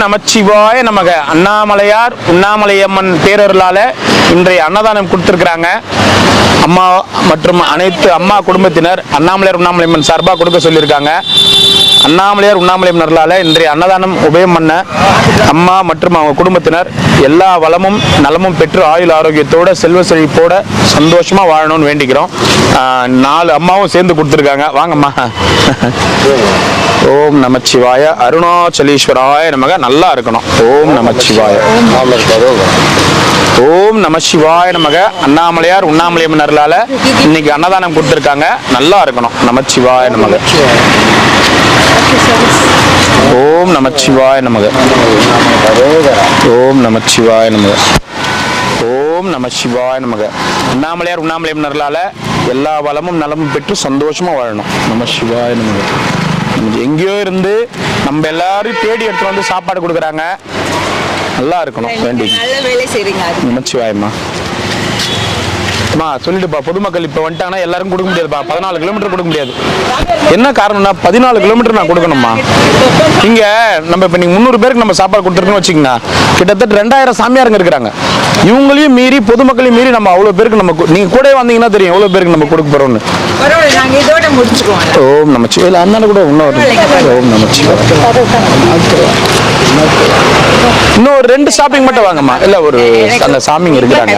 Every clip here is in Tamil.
நமச்சிவாய நமக. அண்ணாமலையார் உண்ணாமலையம்மன் பேரருளால இன்றைய அன்னதானம் கொடுத்துருக்குறாங்க. அம்மா மற்றும் அனைத்து அம்மா குடும்பத்தினர் அண்ணாமலையார் உண்ணாமலையம்மன் சார்பாக கொடுக்க சொல்லியிருக்காங்க. அண்ணாமலையார் உண்ணாமலையம்மனர்களால் இன்றைய அன்னதானம் உபயம் பண்ண அம்மா மற்றும் அவங்க குடும்பத்தினர் எல்லா வளமும் நலமும் பெற்று ஆயுள் ஆரோக்கியத்தோட செல்வ செழிப்போட சந்தோஷமா வாழணும்னு வேண்டிக்கிறோம். 4 அம்மாவும் சேர்ந்து கொடுத்துருக்காங்க. வாங்கம்மா. ஓம் நமச்சிவாய. அருணாச்சலேஸ்வராய நமக. நல்லா இருக்கணும். ஓம் நமச்சிவாய. ஓம் நமசிவாய நமக. அண்ணாமலையார் உண்ணாமலையம்மனர்களால இன்னைக்கு அன்னதானம் கொடுத்துருக்காங்க. நல்லா இருக்கணும். நமச்சிவாய நமக. ஓம் நமச்சிவாய நமக. ஓம் நமச்சிவாய நமக. ஓம் நமசிவாய நமக. அண்ணாமலையார் உண்ணாமலையம்மனர்களால எல்லா வளமும் நலமும் பெற்று சந்தோஷமா வாழணும். நமசிவாய நமக. எங்கேயோ இருந்து நம்ம எல்லாரும் தேடி எடுத்து வந்து சாப்பாடு கொடுக்குறாங்க. நல்லா இருக்கணும். வேண்டி நமச்சிவாயம்மா. அம்மா சொல்லிட்டுப்பா, பொதுமக்கள் இப்போ வந்துட்டாங்கன்னா எல்லாரும் கொடுக்க முடியாதுப்பா. 14 கிலோமீட்டர் கொடுக்க முடியாது. என்ன காரணம்னா 14 கிலோமீட்டர் நான் கொடுக்கணும்மா. இங்க நம்ம இப்போ நீங்கள் 300 பேருக்கு நம்ம சாப்பாடு கொடுத்துருக்கோன்னு வச்சுக்கோங்க. கிட்டத்தட்ட 2000 சாமியாருங்க இருக்கிறாங்க. இவங்களையும் மீறி பொதுமக்களையும் மீறி நம்ம அவ்வளோ பேருக்கு நம்ம நீங்கள் கூட வந்தீங்கன்னா தெரியும் எவ்வளோ பேருக்கு நம்ம கொடுக்க போகிறோம்னு. ஓம் நமச்சிவாய. இல்லை அதனால கூட இன்னும் ஓம் நமச்சிவாய. இன்னும் ஒரு 2 ஷாப்பிங் மட்டும் வாங்கம்மா. இல்லை ஒரு அந்த சாமிங்க இருக்கிறாங்க.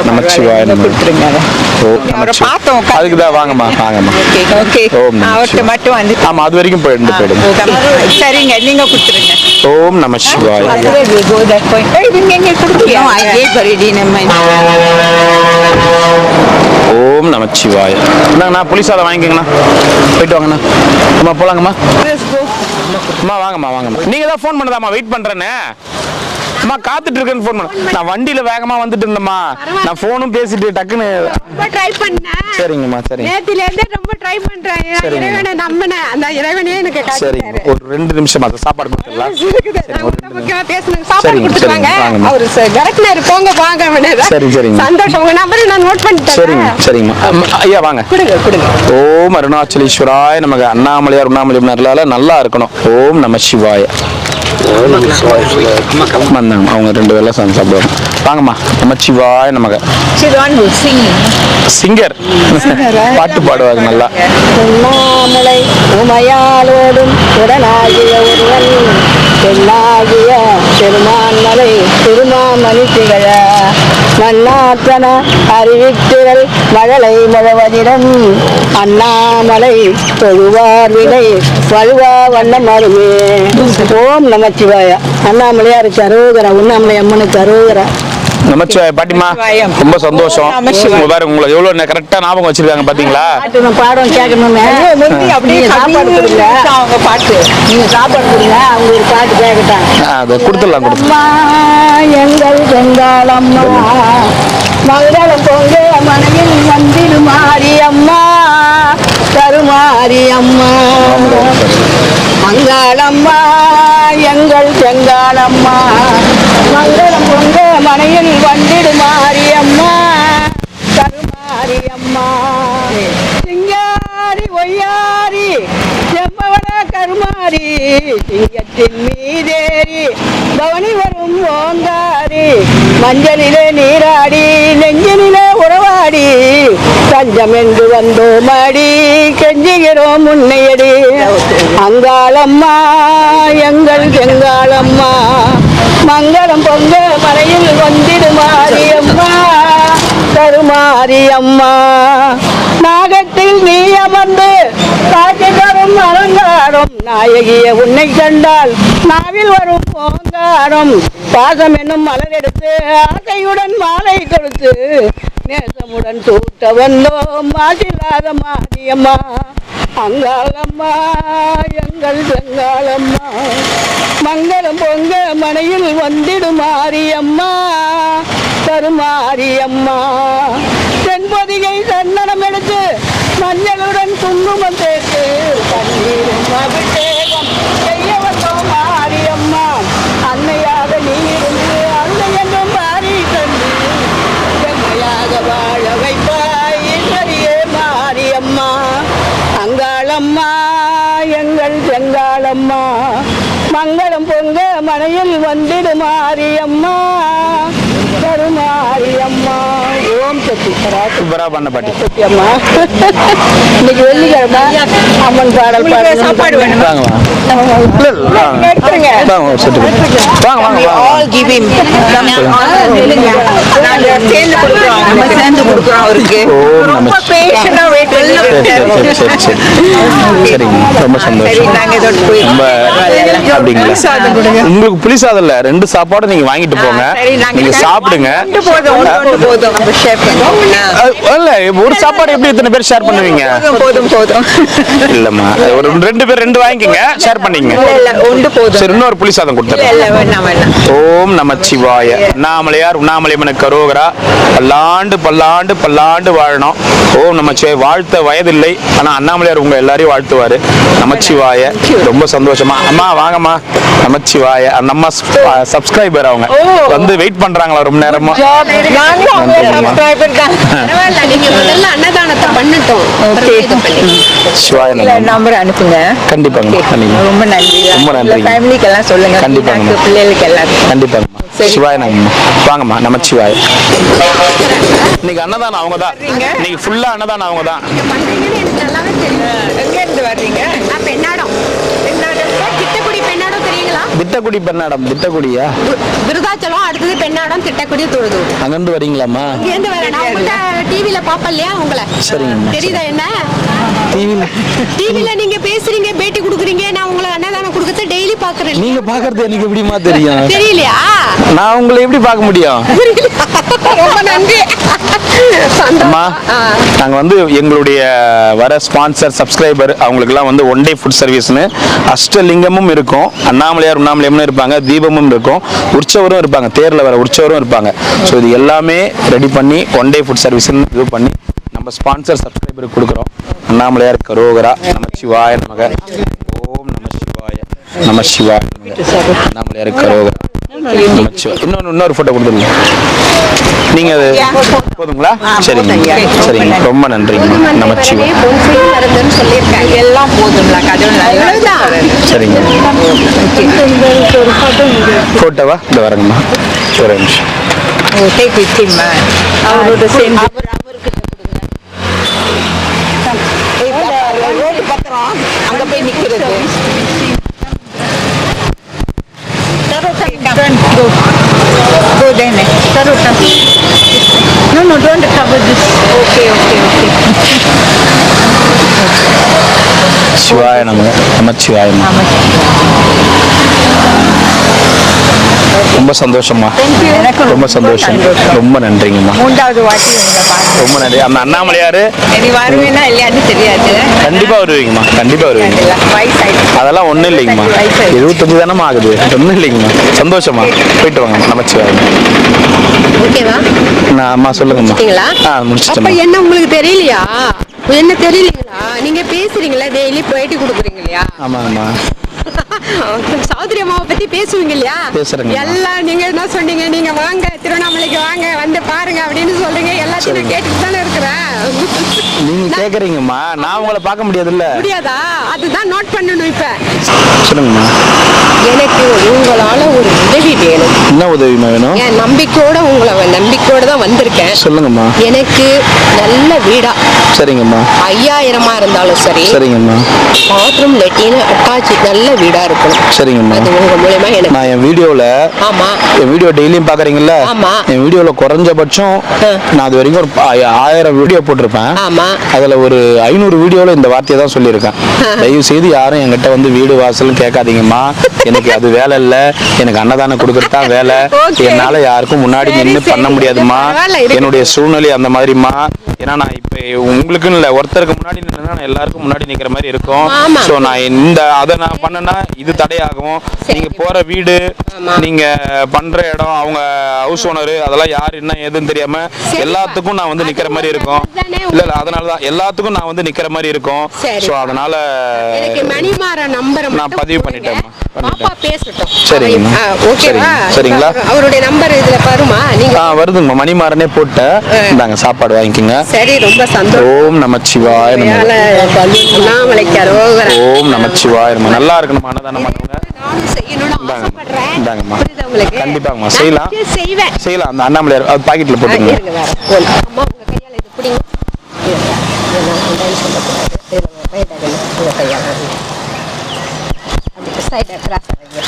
நமச்சிவாய. அதுக்குதான் வாங்கம்மா. வாங்கம்மா. ஆமா அது வரைக்கும் போயிடுங்க. சரிங்க, நீங்க கொடுத்துருங்க. ஓம் நமசிவாய. ஓம் நமச்சிவாய. என்னங்கண்ணா புளி சாதம் வாங்கிக்கங்கண்ணா. போயிட்டு வாங்கண்ணா. அம்மா போலாங்கம்மா. அம்மா வாங்கம்மா. வாங்கம்மா. நீங்க தான் ஃபோன் பண்ணதாம்மா. வெயிட் பண்றேன்னு அம்மா காத்துட்டு இருக்கேன்னு ஃபோன் பண்ண. நான் வண்டியில வேகமா வந்துட்டு இருந்தேம்மா. நான் ஃபோனும் பேசிட்டு டக்குன்னு ட்ரை பண்ணேன். சரிங்கம்மா. சரிங்க. நேத்தில இருந்தே ரொம்ப ட்ரை பண்றேன். இறைவனை நம்பினேன். அந்த இறைவனே எனக்கு சரிங்க. ஒரு 2 நிமிஷம் அது சாப்பாடு கொடுத்துடலாம். சாப்பாடு கொடுத்துருவாங்க. அவரு கரெக்ட்னர் போங்க வாங்க. சரி சரிங்க. சந்தோஷம். உங்க நம்பரை நான் நோட் பண்ணிட்டேன். சரிங்க. சரிங்கம்மா. ஐயா வாங்க. கொடுங்க. ஓம் அருணாச்சலேஸ்வராய நமக. அண்ணாமலையார் உண்ணாமலையம்மனர்களால நல்லா இருக்கணும். ஓம் நமசிவாய. வந்தாங்க அவங்க 2 வேலை சாப்பிடுவாங்க. வாங்கம்மா. நமச்சிவாய நமக. சிங்கர் பாட்டு பாடுவாங்க நல்லா. உண்ணாமலை உமையாலோடும் உடனாகிய ஒருவன் பெண்ணாகிய பெருமான்மலை திருமாமணி திகழ மன்னாத்தன அறிவித்திரல் மழலை முழவதிடம் அண்ணாமலை தொழுவார் விலை வழுவா வண்ணம் அருமே. ஓம் நமச்சிவாய. அண்ணாமலையாருக்கு அரோகரா. உண்ணாமலை அம்மனுக்கு அரோகரா. நமச்சிவாய. பாட்டிமா ரொம்ப சந்தோஷம். பாருங்க உங்களை எவ்வளவு கரெக்டா ஞாபகம் வச்சிருக்காங்க பாத்தீங்களா. பாடம் கேட்கணும்னு அப்படியே சாப்பாடு கொடுங்க. அவங்க பாட்டு நீங்க சாப்பாடு கொடுங்க. அவங்க ஒரு பாட்டு கேட்கட்டாங்க. அதை கொடுத்துடலாம். எங்கள் செங்காலம்மா மங்களம் பொங்க மனையில் வந்திடு மாரியம்மா கருமாரியம்மா மங்களம்மா எங்கள் செங்காலம்மா மங்களம் பொங்க மனையில் வந்திடு மாரியம்மா கருமாரியம்மா சிங்காரி ஒய்யாரி செம்பவன கருமாரி சிங்கத்தின் மீதேறி பவனி வரும் ஓங்காரி மஞ்சளிலே நீராடி நெஞ்சினிலே உறவாடி தஞ்சம் என்று வந்தோமாடி கெஞ்சுகிறோம் முன்னையடி அங்காளம்மா எங்கள் செங்காளம்மா மங்களம் பொங்க மலையில் வந்திடு மாரியம்மா கருமாரியம்மா நாகத்தில் நீ அமர்ந்து காட்சி தரும் அலங்காரம் நாயகிய உன்னை கண்டால் நாவில் வரும் ஓங்காரம் பாசம் என்னும் மலர் எடுத்து ஆசையுடன் மாலை கொடுத்து நேசமுடன் சூட்ட வந்தோம் மாசில்லாத மாரியம்மா அங்காளம்மா எங்கள் செங்காளம்மா மங்களம் பொங்க மனையில் வந்திடு மாரியம்மா கருமாரியம்மா தென்பொதிகை சந்தனம் எடுத்து மஞ்சளுடன் குங்குமம் சேர்த்து பன்னீரும் அபிஷேகம் செய்ய வந்தோம் மாரியம்மா அன்னையாக நீ இருந்து அன்னை என்றும் மாறி கண்டு செம்மையாக வாழ வைப்பாய் ஈஸ்வரியே மாரியம்மா அங்காளம்மா எங்கள் செங்காளம்மா மங்க மங்களம் பொங்க மனையில் வந்திடு மாரியம்மா கருமாரியம்மா. ஓம் சக்தி சூப்பரா பண்ண பாட்டி. சக்தி அம்மா. இன்னைக்கு வெள்ளிக்கிழமை அம்மன் பாடல் பாடு. சாப்பாடு வேணும். வாங்க சேர்ந்து கொடுக்குறோம் அவருக்கு. ரொம்ப பேஷனா வெயிட் சரிங்க, ரொம்ப சந்தோஷம். ரொம்ப அப்படிங்களா? உங்களுக்கு புளி சாதம் இல்ல, 2 சாப்பாடு நீங்க வாங்கிட்டு போங்க, நீங்க சாப்பிடுங்க. இல்ல, ஒரு சாப்பாடு எப்படி இத்தனை பேர் ஷேர் பண்ணுவீங்க? இல்லம்மா, ஒரு 2 பேர் 2 வாங்கிக்கங்க, ஷேர் பண்ணிக்கங்க. சரி, இன்னொரு புளி சாதம் கொடுத்துறேன். ஓம் நமச்சிவாய. அண்ணாமலையார் உண்ணாமலையம்மனுக்கு அரோகரா. பல்லாண்டு பல்லாண்டு பல்லாண்டு வாழணும். ஓம் நமச்சிவாய. வாழ்த்த வயதில்லை, ஆனா அண்ணாமலையார் உங்க எல்லாரையும் வாழ்த்துவாரு. நமச்சிவாய. ரொம்ப சந்தோஷமா. அம்மா வாங்கம்மா. நமச்சிவாய. அந்த அம்மா சப்ஸ்கிரைபர், அவங்க வந்து வெயிட் பண்றாங்களா ரொம்ப நேரமா? அன்னதானத்தை பண்ணட்டும். நம்பர் அனுப்புங்க. கண்டிப்பாங்க. ரொம்ப நன்றி. ரொம்ப நன்றி. ஃபேமிலிக்கு எல்லாம் சொல்லுங்க. கண்டிப்பாங்க. பிள்ளைகளுக்கு எல்லாரும். கண்டிப்பாங்க. சிவாய வாங்கம்மா. நமச்சிவாய. இன்னைக்கு அன்னதானம் அவங்க தான். இன்னைக்கு ஃபுல்லா அன்னதானம் அவங்க தான். எங்க இருந்து வர்றீங்க? பெண்ணாடம். திட்டக்குடி பெண்ணாடம் தெரியுங்களா? திட்டக்குடி பெண்ணாடம். திட்டக்குடியா? விருதாச்சலம், அடுத்தது பெண்ணாடம், திட்டக்குடி, தொழுது. அங்கிருந்து வரீங்களாம்மா? இங்கேருந்து வரேன். நான் உங்கள்கிட்ட டிவியில பாப்பேன் இல்லையா உங்களை? சரிங்க. தெரியுதா என்ன? டிவில நீங்க பேசுறீங்க, பேட்டி கொடுக்குறீங்க. நான் உங்களை அன்னதானம் கொடுக்கறது டெய்லி பாக்குறேன். நீங்க பாக்குறது எனக்கு எப்படிமா தெரியும்? தெரியலையா? நான் உங்களை எப்படி பார்க்க முடியும்? ரொம்ப நன்றி. அம்மா, நாங்க வந்து எங்களுடைய வர ஸ்பான்சர் சப்ஸ்கிரைபர் அவங்களுக்குலாம் வந்து 1 டே ஃபுட் சர்வீஸ்னு அஷ்டலிங்கமும் இருக்கும், அண்ணாமலையார் உண்ணாமலையம்னு இருப்பாங்க, தீபமும் இருக்கும், உற்சவரும் இருப்பாங்க, தேர்ல வர உற்சவரும் இருப்பாங்க. ஸோ இது எல்லாமே ரெடி பண்ணி 1 டே ஃபுட் சர்வீஸ்ன்னு இது பண்ணி நம்ம ஸ்பான்சர் சப்ஸ்கிரைபருக்கு கொடுக்குறோம். அண்ணாமலையார் கரோகரா. நமச்சிவாய நமக. ஓம் நமசிவாய. நமசிவாய நமக. அண்ணாமலையார் கரோகரா. நமச்சிவாய. இன்னொரு போட்டோ கொடுத்துருங்க. நீங்க அது போதுங்களா? சரிங்க, சரிங்க. ரொம்ப நன்றிங்க. நமச்சிவாய. எல்லாம் போதுங்களா? சரிங்க. போட்டோவா? இந்த வரங்கம்மா, ஒரு நிமிஷம். அவரோட சேர்ந்து அங்க போய் நிக்கிறது. Go then. No, don't cover this. Okay. சிவாய நமக. நமச்சிவாய நமக. ரொம்ப சந்தோஷமா. ரொம்ப சந்தோஷம். ரொம்ப நன்றிங்கம்மா. 3வது வாட்டி ரொம்ப நன்றி. அந்த அண்ணாமலையாரு வருவேன்னா இல்லையான்னு தெரியாது. கண்டிப்பா வருவீங்கம்மா, கண்டிப்பா வருவீங்க. அதெல்லாம் ஒண்ணும் இல்லைங்கம்மா. 75 தானமா ஆகுது, ஒண்ணும் இல்லைங்கம்மா. சந்தோஷமா. போயிட்டு வாங்க. நமச்சிவாய. ஓகேவா? நான் அம்மா சொல்லுங்கம்மா. முடிச்சிட்டேன். அப்ப என்ன உங்களுக்கு தெரியலையா? என்ன தெரியலீங்களா? நீங்க பேசுறீங்களா, டெய்லி போயிட்டு கொடுக்குறீங்க இல்லையா? ஆமாங்கம்மா. சௌத்ரி அம்மாவை பத்தி பேசுவீங்க இல்லையா? பேசுறேங்க. எல்லாம் நீங்க என்ன சொன்னீங்க, நீங்க வாங்க திருவண்ணாமலைக்கு வாங்க, வந்து பாருங்க அப்படின்னு சொல்றீங்க. எல்லாத்தையும் நான் கேட்டுட்டு தானே இருக்கிறேன். நீங்க கேக்குறீங்கம்மா, நான் உங்களை பார்க்க முடியாதுல்ல. முடியாதா? அதுதான் நோட் பண்ணணும். இப்ப சொல்லுங்கம்மா. எனக்கு உங்களால ஒரு உதவி வேணும். என்ன உதவிமா வேணும்? என் நம்பிக்கையோட தான் வந்திருக்கேன். சொல்லுங்கம்மா. எனக்கு நல்ல வீடா, சரிங்கம்மா, 5000 இருந்தாலும் சரி, சரிங்கம்மா, பாத்ரூம் லெட்டின் அட்டாச் நல்ல வீடா இருக்கணும். சரிங்கம்மா. அது உங்க மூலமா எனக்கு. நான் என் வீடியோல, ஆமா, என் வீடியோ டெய்லியும் பாக்குறீங்கல்ல? ஆமா. என் வீடியோல குறைஞ்சபட்சம் நான் அது வரைக்கும் ஒரு 1000 வீடியோ போட்டிருப்பேன். ஆமா. அதுல ஒரு 500 வீடியோல இந்த வார்த்தையை தான் சொல்லியிருக்கேன். தயவு செய்து யாரும் என்கிட்ட வந்து வீடு வாசல் கேட்காதீங்கம்மா, எனக்கு அது வேலை இல்ல, எனக்கு அன்னதானம் கொடுக்கறதா வேலை, என்னால யாருக்கும் முன்னாடி நின்று பண்ண முடியாதுமா, என்னுடைய சூழ்நிலை அந்த மாதிரிமா. ஏன்னா நான் இப்ப உங்களுக்குன்னு இல்ல, ஒருத்தருக்கு முன்னாடி நின்னா நான் எல்லாருக்கும் முன்னாடி நிக்கிற மாதிரி இருக்கும். சோ நான் அதை நான் பண்ணனா இது தடையாகும். நீங்க போற வீடு, நீங்க பண்ற இடம், அவங்க ஹவுஸ் ஓனர், அதெல்லாம் யாரு என்ன ஏதுன்னு தெரியாம எல்லாத்துக்கும் நான் வந்து நிக்கிற மாதிரி இருக்கும். இல்ல அதனாலதான் எல்லாத்துக்கும் நான் வந்து நிக்கிற மாதிரி இருக்கும். சோ அதனால மணிமாற நம்பர் நான் பதிவு பண்ணிட்டேன். பாப்பா பேசட்டும். சரிங்கம்மா. ஓகேவா? சரிங்களா? அவருடைய நம்பர் இதுல வருமா? நீங்க வருதுங்கம்மா. மணிமாறனே போட்டு இந்தாங்க, சாப்பாடு வாங்கிக்கோங்க. சரி, ரொம்ப சந்தோஷம். ஓம் நமச்சிவாய நமக. அண்ணாமலைக்கு அரோகரா. ஓம் நமச்சிவாய நமக. நல்லா இருக்கணும் அன்னதானம் பண்ணுங்க. செய்யணும்னு ஆசைப்படுறேன். இந்தாங்கம்மா. புரியுதா உங்களுக்கு? கண்டிப்பாங்கம்மா, நான் செய்யலாம். நிச்சயம் செய்வேன். செய்யலாம். அந்த அண்ணாமலையார் அது பாக்கெட்ல போட்டுங்க. இருங்க வேற. அம்மா உங்க கையால இது பிடிங்க. இருங்க. நான் உடனே சொல்லக்கூடாது. இருங்க, கையில உங்க கையால. அப்படி சைடா கிராஸ் ஆகுது.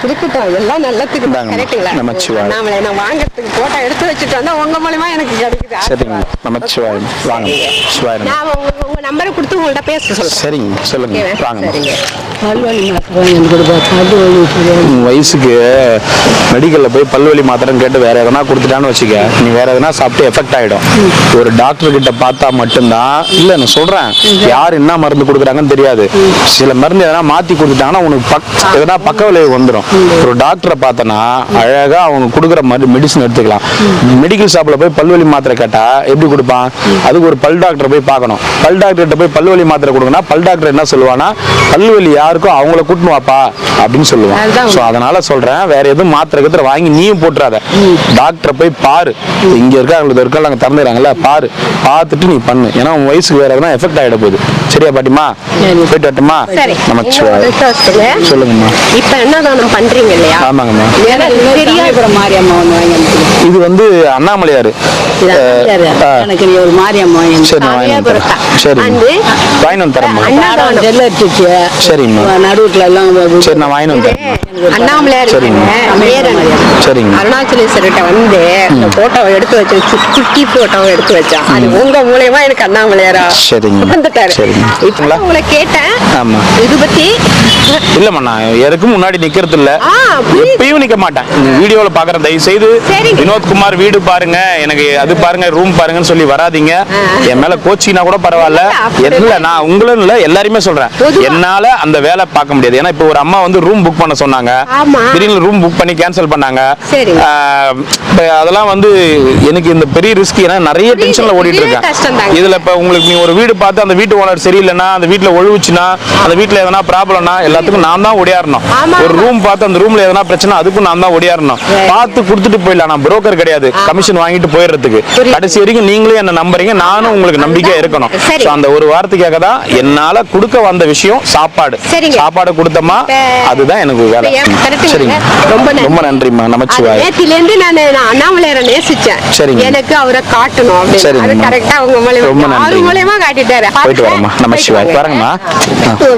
இருக்கட்டும், எல்லாம் நல்லதுக்கு இந்தாங்கம்மா. கரெக்டுங்களா? நமச்சிவாய். அண்ணாமலை நான் வாங்கறதுக்கு போட்டோ எடுத்து வச்சுட்டு வந்தா உங்க மூலமா எனக்கு கிடைக்குது. சரிங்க. நமச்சிவாய். வாங்க. சிவாய் நம. நான் உங்க நம்பரை கொடுத்து உங்கள்ட்ட பேச சொல்றேன். சரிங்க, சொல்லுங்க. வாங்க. சரிங்க. உன் வயசுக்கு மெடிக்கல்ல போய் பல்வலி மாத்திரம் கேட்டு வேற எதனா கொடுத்துட்டான்னு வச்சுக்க, நீ வேற எதனா சாப்பிட்டு எஃபெக்ட் ஆயிடும். ஒரு டாக்டர் கிட்ட பார்த்தா மட்டும்தான், இல்ல நான் சொல்றேன், யார் என்ன மருந்து கொடுக்குறாங்கன்னு தெரியாது. சில மருந்து எதனா மாத்தி கொடுத்துட்டாங்கன்னா உனக்கு எதனா பக்க விளைவு வந்துடும். ஒரு டாக்டரை பார்த்தனா அழகா அவங்க கொடுக்குற மாதிரி மெடிசன் எடுத்துக்கலாம். மெடிக்கல் ஷாப்ல போய் பல்வலி மாத்திரை கேட்டா எப்படி கொடுப்பான்? அதுக்கு ஒரு பல் டாக்டர் போய் பார்க்கணும். பல் டாக்டர் கிட்ட போய் பல்வலி மாத்திரை கொடுக்கணும். பல் டாக்டர் என்ன சொல்லுவானா, பல்வலி யாருக்கும் அவங்கள கூட்டணும் வாப்பா அப்படின்னு சொல்லுவான். ஸோ அதனால சொல்றேன், வேற எதுவும் மாத்திரை கத்திர வாங்கி நீயும் போட்டுறாத. டாக்டரை போய் பாரு. இங்க இருக்க நாங்க திறந்துறாங்கல்ல, பாரு. பார்த்துட்டு நீ பண்ணு. ஏன்னா உன் வயசுக்கு வேற எதனா எஃபெக்ட் ஆயிட போகுது. சரியா பாட்டிமா? போயிட்டு வரட்டுமா? நமச்சிவாய். சொல்லுங்கம்மா. இப்ப என்னதானம் பண்றீங்க இல்லையா? ஆமாங்கம்மா. மாரியம்மா ஒண்ணு வாங்கி இது வந்து அண்ணாமலையாரு. எனக்கு நீ ஒரு மாரியம்மா சரி, நான் வாங்கி வந்து தரேன். சரி, வாங்கி வந்து தரேம்மா. சரிம்மா. நடுவுல எல்லாம் சரி, நான் வாங்கி வந்து தரேன். அண்ணாமலையார் சரிங்க. அருணாச்சலேஸ்வர்கிட்ட வந்து போட்டோவை எடுத்து வச்சு, குட்டி போட்டோவை எடுத்து வச்சான். அது உங்க மூலமா எனக்கு அண்ணாமலையாரா சரிங்க. வந்துட்டாரு. சரிங்க. இப்ப உங்களை கேட்டேன். ஆமா. இது பத்தி இல்லம்மா, நான் எதுக்கும் முன்னாடி நிக்கிறது இல்ல, எப்பயும் நிக்க மாட்டேன். வீடியோல பாக்குறேன். தயவு செய்து வினோத்குமார் வீடு பாருங்க, எனக்கு அது பாருங்க, ரூம் பாருங்கன்னு சொல்லி வராதீங்க. என் மேல கோச்சினா கூட பரவாயில்ல. இல்ல, நான் உங்களும் இல்ல, எல்லாருமே சொல்றேன், என்னால அந்த வேலை பார்க்க முடியாது. ஏன்னா இப்ப ஒரு அம்மா வந்து ரூம் புக் பண்ண சொன்னாங்க, திடீர்னு ரூம் புக் பண்ணி கேன்சல் பண்ணாங்க. அதெல்லாம் வந்து எனக்கு இந்த பெரிய ரிஸ்க். ஏன்னா நிறைய டென்ஷன்ல ஓடிட்டு இருக்கேன். இதுல இப்ப உங்களுக்கு நீ ஒரு வீடு பார்த்து அந்த வீட்டு ஓனர் சரியில்லைன்னா, அந்த வீட்டுல ஒழுவுச்சுன்னா, அந்த வீட்டுல எதனா ப்ராப்ளம்னா எல்லாத்துக்கும் நான் தான் ஓடியாரணும். ஒரு ரூம் பார்த்து அந்த ரூம்ல எதனா பிரச்சனை, அதுக்கும் நான் தான் ஓடியாரணும். பார்த்து கொடுத்துட்டு போயிடலாம். நான் புரோக்கர் கிடையாது, கமிஷன் வாங்கிட்டு போயிடுறதுக்கு. கடைசி வரைக்கும் நீங்களே என்ன நம்புறீங்க, நானும் உங்களுக்கு நம்பிக்கையா இருக்கணும். அந்த ஒரு வார்த்தைக்காக தான் என்னால கொடுக்க வந்த விஷயம் சாப்பாடு. சாப்பாடு கொடுத்தமா, அதுதான் எனக்கு வேலை. சரிங்க, ரொம்ப நன்றிம்மா. நமச்சிவாய். நேத்திலேருந்து நான் அண்ணாமலையாரை நேசிச்சேன். சரிங்க. எனக்கு அவரை காட்டணும் அப்படின்னு. அது கரெக்டா உங்க மூலமா, அவர் மூலமா காட்டிட்டாரு. போயிட்டு வரமா. நமச்சிவாய். பாருங்கம்மா.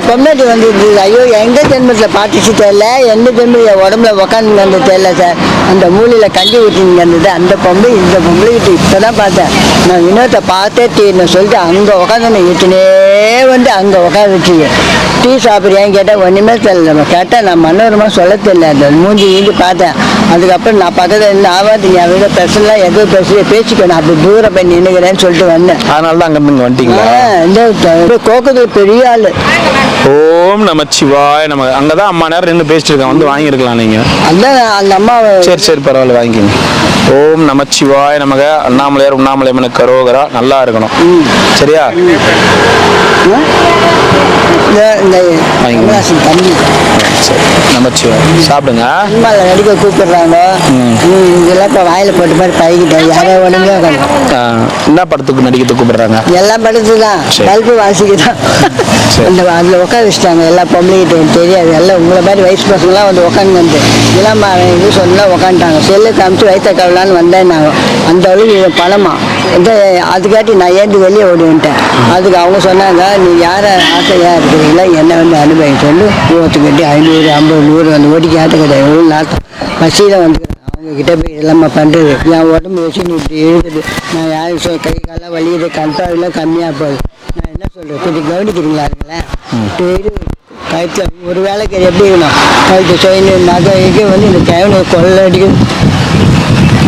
பொம்னாடி வந்து ஐயோ எங்க ஜென்மத்துல பாத்துச்சு தெரியல, எந்த ஜென்ம உடம்புல உக்காந்து வந்து தெரியல சார். அந்த மூலையில கஞ்சி ஊற்றிங்க இருந்தது. அந்த பொம்பளை இந்த பொம்பளை கிட்ட இப்பதான் பார்த்தேன். நான் வினோத்தை பார்த்தே தீர்னு சொல்லிட்டு அங்க உட்காந்து இட்டுனே வந்து அங்க உட்காந்து வச்சு டீ சாப்பிட்றியான்னு கேட்டால் ஒன்றுமே தெரியல. கேட்டால் நான் மனோரமா சொல்ல தெரியல. அந்த மூஞ்சி ஈண்டு பார்த்தேன். அதுக்கப்புறம் நான் பக்கத்தில் இருந்து ஆவாது, நீ அவங்க பிரச்சனைலாம் எதுவும் பேசிக்கணும், அப்படி தூரம் போய் நின்னுக்கிறேன்னு சொல்லிட்டு வந்தேன். அதனால தான் அங்கே வந்துட்டீங்களா? இந்த கோக்கத்தில் பெரிய ஆளு. ஓம் நமச்சிவாய். நம்ம அங்கதான் அம்மா நேரம் நின்று பேசிட்டு இருக்கேன், வந்து வாங்கியிருக்கலாம் நீங்க. அதான் அந்த அம்மா. சரி பரவாயில்ல, வாங்கிக்கோங்க. ஓம் நமச்சிவாய். நமக்கு அண்ணாமலையார் உண்ணாமலை கரோகரா நல்லா இருக்கணும். சரியா? தம்பி நமச்சிவாய். சாப்பிடுங்க. நடிக்க கூப்பிடுறாங்க. இதெல்லாம் இப்போ வாயில போட்டு மாதிரி பழகிட்டேன். யாரோ உடனே என்ன படத்துக்கு நடிக்கிறதுக்கு கூப்பிடுறாங்க? எல்லா படத்துக்கு தான், கல்பு வாசிக்கு தான். அந்த அதில் உட்கார வச்சுட்டாங்க. எல்லா பொம்பளைகிட்ட தெரியாது. எல்லாம் உங்களை மாதிரி வயசு பசங்களாம் வந்து உட்காந்து இதெல்லாம் இது சொன்னால் உட்காந்துட்டாங்க. செல்லு காமிச்சு வயிற்ற கவலான்னு வந்தேன். நாங்கள் அந்த அளவுக்கு பணமா இந்த அதுக்காட்டி நான் ஏந்து வெளியே ஓடி வந்துட்டேன். அதுக்கு அவங்க சொன்னாங்க, நீ யாரை ஆசையாக இருக்கிறீங்களா, என்னை வந்து அனுபவிக்க சொல்லி 150, 500, 50, 100 வந்து ஓடிக்கு ஆட்ட கிடையாது. எவ்வளோ நாட்டம் பசியில் வந்துக்கிறேன். அவங்கக்கிட்ட போய் இதெல்லாம் பண்ணுறது. என் உடம்பு வச்சு நீ இப்படி எழுதுது. நான் யாரும் கை காலம் வலியுது, கண்ட்ரோலாம் கம்மியாக போகுது. நான் என்ன சொல்கிறேன், கொஞ்சம் கவனிக்கிறீங்களா? இருக்குங்களேன் கழுத்தில் ஒரு வேலைக்கு எப்படி இருக்கணும், கழுத்து செயின் நகைக்கு வந்து இந்த கேவனை கொள்ளை அடிக்கணும்.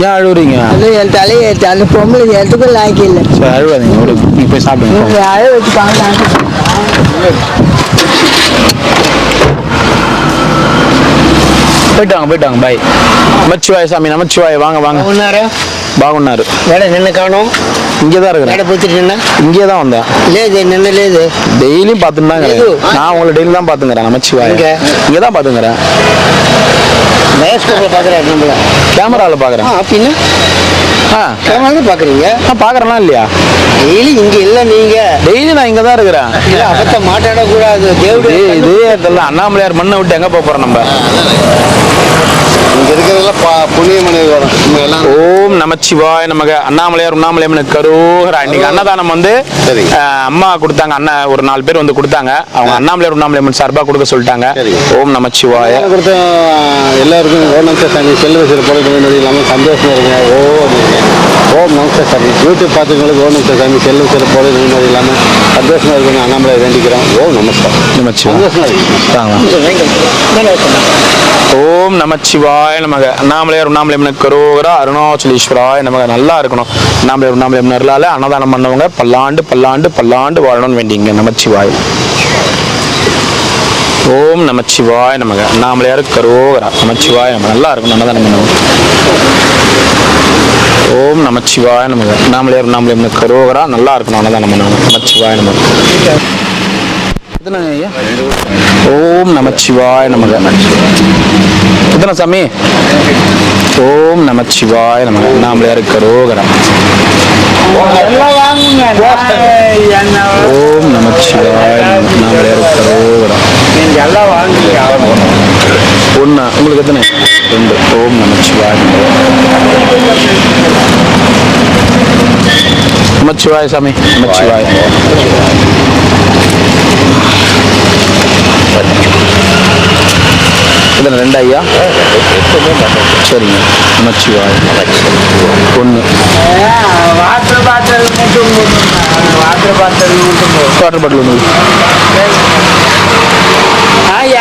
ஏன் அழுவுறீங்க? அது என் தலையை அந்த பொம்பளை எதுக்கும் லாய்க்கு இல்லை. சரி, அழுவாதீங்க. நீ போய் சாப்பிடுங்க. அழ வச்சு பார்க்கலாம். போயிட்டாங்க. பாய். நமச்சிவாய் சாமி. நமச்சிவாய். வாங்க బాగున్నారు. నిన్న కాணும் இங்கே தான் இருக்கிறேன். இங்கே தான் வந்தேன். டெய்லியும் பார்த்துட்டு தான் நான் உங்களை டெய்லி தான் பார்த்துங்கிறேன். நமச்சிவாய். இங்கே தான் பார்த்துங்கிறேன். கேமராவில் பார்க்குறேன். கேமரா பார்க்குறீங்க? நான் பார்க்குறேன்னா இல்லையா? டெய்லி இங்கே இல்லை நீங்கள். டெய்லி நான் இங்கே தான் இருக்கிறேன். இல்லை அபத்த மாட்டாடக்கூடாது. தேவடைய இதே இடத்துல அண்ணாமலையார் மண்ணை விட்டு எங்கே போக போகிறோம் நம்ம? இங்கே இருக்கிறதெல்லாம் புண்ணிய மனிதர் வரும் நம்ம எல்லாம். ஓம் நமச்சிவாய நமக. அண்ணாமலையார் உண்ணாமலையம்மனு கரோகரா. இன்னைக்கு அன்னதானம் வந்து சரி. அம்மா கொடுத்தாங்க. அண்ணன் ஒரு 4 பேர் வந்து கொடுத்தாங்க. அவங்க அண்ணாமலையார் உண்ணாமலையம்மன் சார்பாக கொடுக்க சொல்லிட்டாங்க. சரி. ஓம் நமச்சிவாய. கொடுத்த எல்லாருக்கும் ஓம் நமஸ்தே சாமி செல்வத்தில் போடுறது இல்லாமல் சந்தோஷமா இருக்குங்க. ஓம் நமஸ்தே சாமி. யூடியூப் பார்த்துங்களுக்கு ஓம் நமஸ்தே சாமி செல்வத்தில் போடுறது நிம்மதி இல்லாமல் சந்தோஷமா இருக்குன்னு அண்ணாமலை வேண்டிக்கிறோம். ஓம் நமஸ்தே நமச்சிவாய. சந்தோஷமா இருக்கு. ஓம் நமச்சிவாய நமக. அண்ணாமலையார் உண்ணாமலையம்மனு கரோகரா. அருணாச்சலேஸ்வராய நமக. நல்லா இருக்கணும். அண்ணாமலையார் உண்ணாமலையம்மன் அருளால அன்னதானம் பண்ணவங்க பல்லாண்டு பல்லாண்டு பல்லாண்டு வாழணும்னு வேண்டிங்க. நமச்சிவாய. ஓம் நமச்சிவாய நமக. அண்ணாமலையார் கரோகரா. நமச்சிவாய நமக. நல்லா இருக்கணும். அன்னதானம் பண்ணவங்க. ஓம் நமச்சிவாய நமக. அண்ணாமலையார் உண்ணாமலையம்மனு கரோகரா. நல்லா இருக்கணும். அன்னதானம் பண்ணவங்க. நமச்சிவாய நமக. ஓம் நமச்சிவாய நமக. எத்தனை சாமி? ஓம் நமச்சிவாய நமக. அண்ணாமலையார் கரோகரா. ஓம் நமச்சிவாய நமக. அண்ணாமலையார் கரோகரா. ஒண்ணா உங்களுக்கு எத்தனை? 2. ஓம் நமச்சிவாய நமச்சிவாய சாமி. நமச்சிவாய. இதில் 2 ஐயா. சரிங்க. நமச்சிவாய. 1. Water bottle water bottle 1.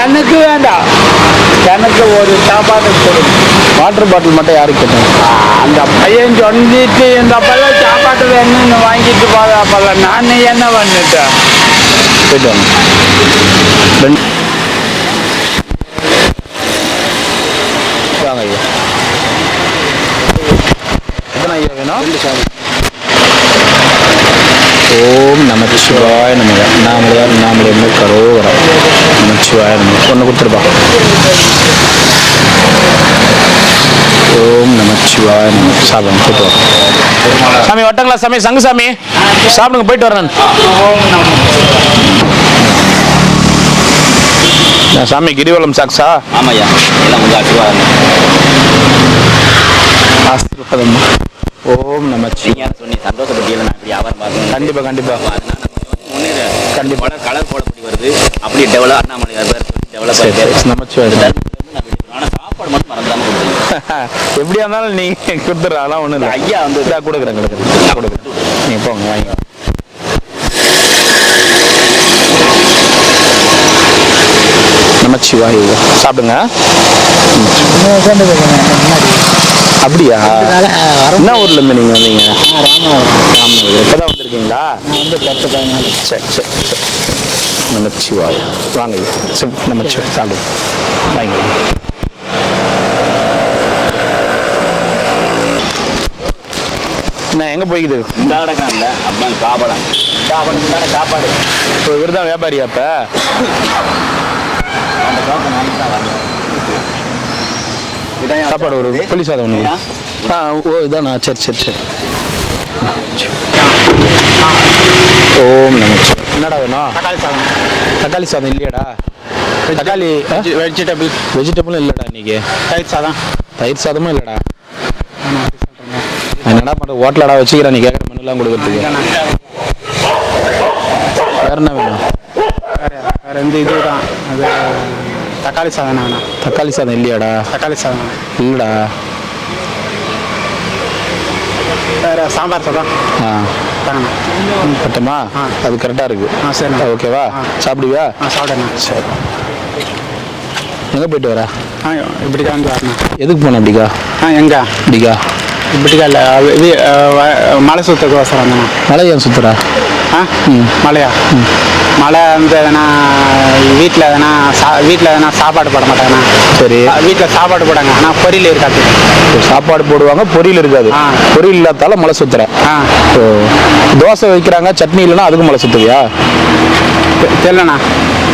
எனக்கு வேண்டாம். எனக்கு ஒரு சாப்பாடு கொடுங்க. வாட்டர் பாட்டில் மட்டும் யாருக்கு கேட்டாங்க? அந்த பையன் சொல்லிட்டு இந்த பையன் சாப்பாடு வேணும்னு வாங்கிட்டு போதாப்பல நான் என்ன பண்ணிட்டேன். போயிட்டு வாங்க. 2 வாங்க ஐயா. எத்தனை ஐயா வேணும்? ஓம் நமச்சிவாய நமக. அண்ணாமலையார் உண்ணாமலையம்மன் கரோகரா. நமச்சிவாய நமக. 1 கொடுத்துருப்பா. ஓம் நமச்சிவாய நமக. சாப்பிடுங்க. போயிட்டு வா சாமி. வட்டங்களா சாமி? சங்கு சாமி சாப்பிடுங்க. போயிட்டு வரேன் சாமி. கிரிவலம் சாக்ஸா? ஆமாய்யா, எல்லாம் உங்கள் ஆசீர்வாதம். ஆசீர்வாதம். ஓம் நமச்சிவாய. நீங்கள் சொன்னி சந்தோஷப்பட்டியில் நான் இப்படி வியாபாரம் பார்க்கணும். கண்டிப்பா கண்டிப்பா முன்னேற கண்டிப்பா. கலர் போடப்படி வருது. அப்படி டெவலப் அண்ணாமலையார் டெவலப் ஆகிட்டு நமச்சிவாய. ஆனால் சாப்பாடு மட்டும் மறந்துடாமல் கொடுத்துருங்க. எப்படியா இருந்தாலும் நீங்க கொடுத்துட்ற. அதெல்லாம் ஒன்றும் இல்லை. ஐயா வந்து கொடுக்குறேன் நீங்கள் போங்க வாங்க. நமச்சிவாய. சாப்பிடுங்க. அப்படியா? என்ன ஊர்ல இருந்து நீங்க வந்தீங்க? ராமநகர். இப்பதான் வந்திருக்கீங்களா? சரி சரி சரி. நமச்சிவாய. வாங்க சரி. நமச்சிவாய. சாப்பிடுங்க. வாங்க. நான் எங்க போய்க்குது? இந்த கிடக்கான்ல அப்பதான் சாப்பாடு சாப்பாடு. இப்போ இவர் தான் வியாபாரியா? அப்ப சாப்பாடு ஒரு புளி சாதம் ஒன்று. ஓ இதாண்ணா. சரி சரி சரி. ஓம் நமச்சிவாய. என்னடா வேணும்? தக்காளி சாதம் இல்லையாடா? தக்காளி வெஜிடபிளும் இல்லைடா இன்னைக்கு. தயிர் சாதமும் இல்லைடா. என்னடா பண்ணுற? ஹோட்டலடா வச்சுக்கிறேன். நீ கேட்குற மெனுலாம் கொடுக்குறதுக்கு. வேற என்ன வேணும்? வேற எந்த இதுதான் அது தக்காளி சாதம் வேணாம். தக்காளி சாதம் இல்லையாடா? தக்காளி சாதம் இல்லைடா. வேற சாம்பார் சாதம் பட்டமா? அது கரெக்டாக இருக்கு. சரி. ஓகேவா? சாப்பிடுவியா? சாப்பிடுறேன். சரி. எங்கே போயிட்டு வர? இப்படிக்கா வந்து வரணும். எதுக்கு போன அப்படிக்கா? எங்க இப்படிக்கா? இப்படிக்கா இல்லை இது மலை சுற்றுக்கு அவசரம் வந்தேண்ணா. மலை ஏன் சுற்றுறா? மலையா? மழை வந்து எதனா வீட்டில் எதனா சாப்பாடு போட மாட்டாங்கண்ணா. சரி. வீட்டில் சாப்பாடு போடாங்க ஆனால் பொரியல் இருக்காது. சாப்பாடு போடுவாங்க, பொரியல் இருக்காது. பொரியல் இல்லாதால மலை சுத்துற. தோசை வைக்கிறாங்க, சட்னி இல்லைன்னா அதுக்கும் மலை சுத்துவியா? தெரியலண்ணா.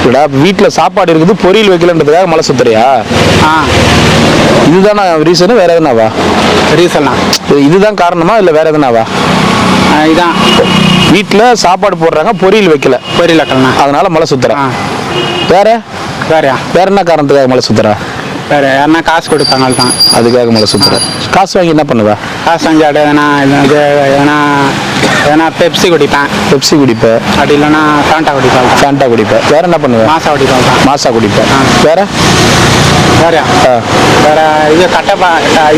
இல்லடா வீட்டில் சாப்பாடு இருக்குது பொரியல் வைக்கலன்றதுக்காக மலை சுத்துறியா? ஆ இதுதானா ரீசனு, வேற எதுனாவா? ரீசன்லாம் இதுதான் காரணமா இல்லை வேற எதுனாவா? இதான் வீட்டில் சாப்பாடு போடுறாங்க, பொரியல் வைக்கல, பொரியல் வைக்கலண்ணா. அதனால மலை சுத்துறேன். ஆ வேற வேறையா? வேற என்ன காரணத்துக்காக மலை சுத்துற? வேறு யாருன்னா காசு கொடுப்பாங்க தான். அதுக்காக மலை சுத்துற. காசு வாங்கி என்ன பண்ணுவ? காசு வாங்கி அடி எதனா பெப்சி குடிப்பேன். பெப்சி குடிப்ப, அப்படி இல்லைன்னா ஃபேண்டா குடிப்பேன். ஃபேண்டா குடிப்ப. வேற என்ன பண்ணுவ? மாசா குடிப்பேன் தான். மாசா குடிப்ப. ஆ. வேற வேறையா? வேற இது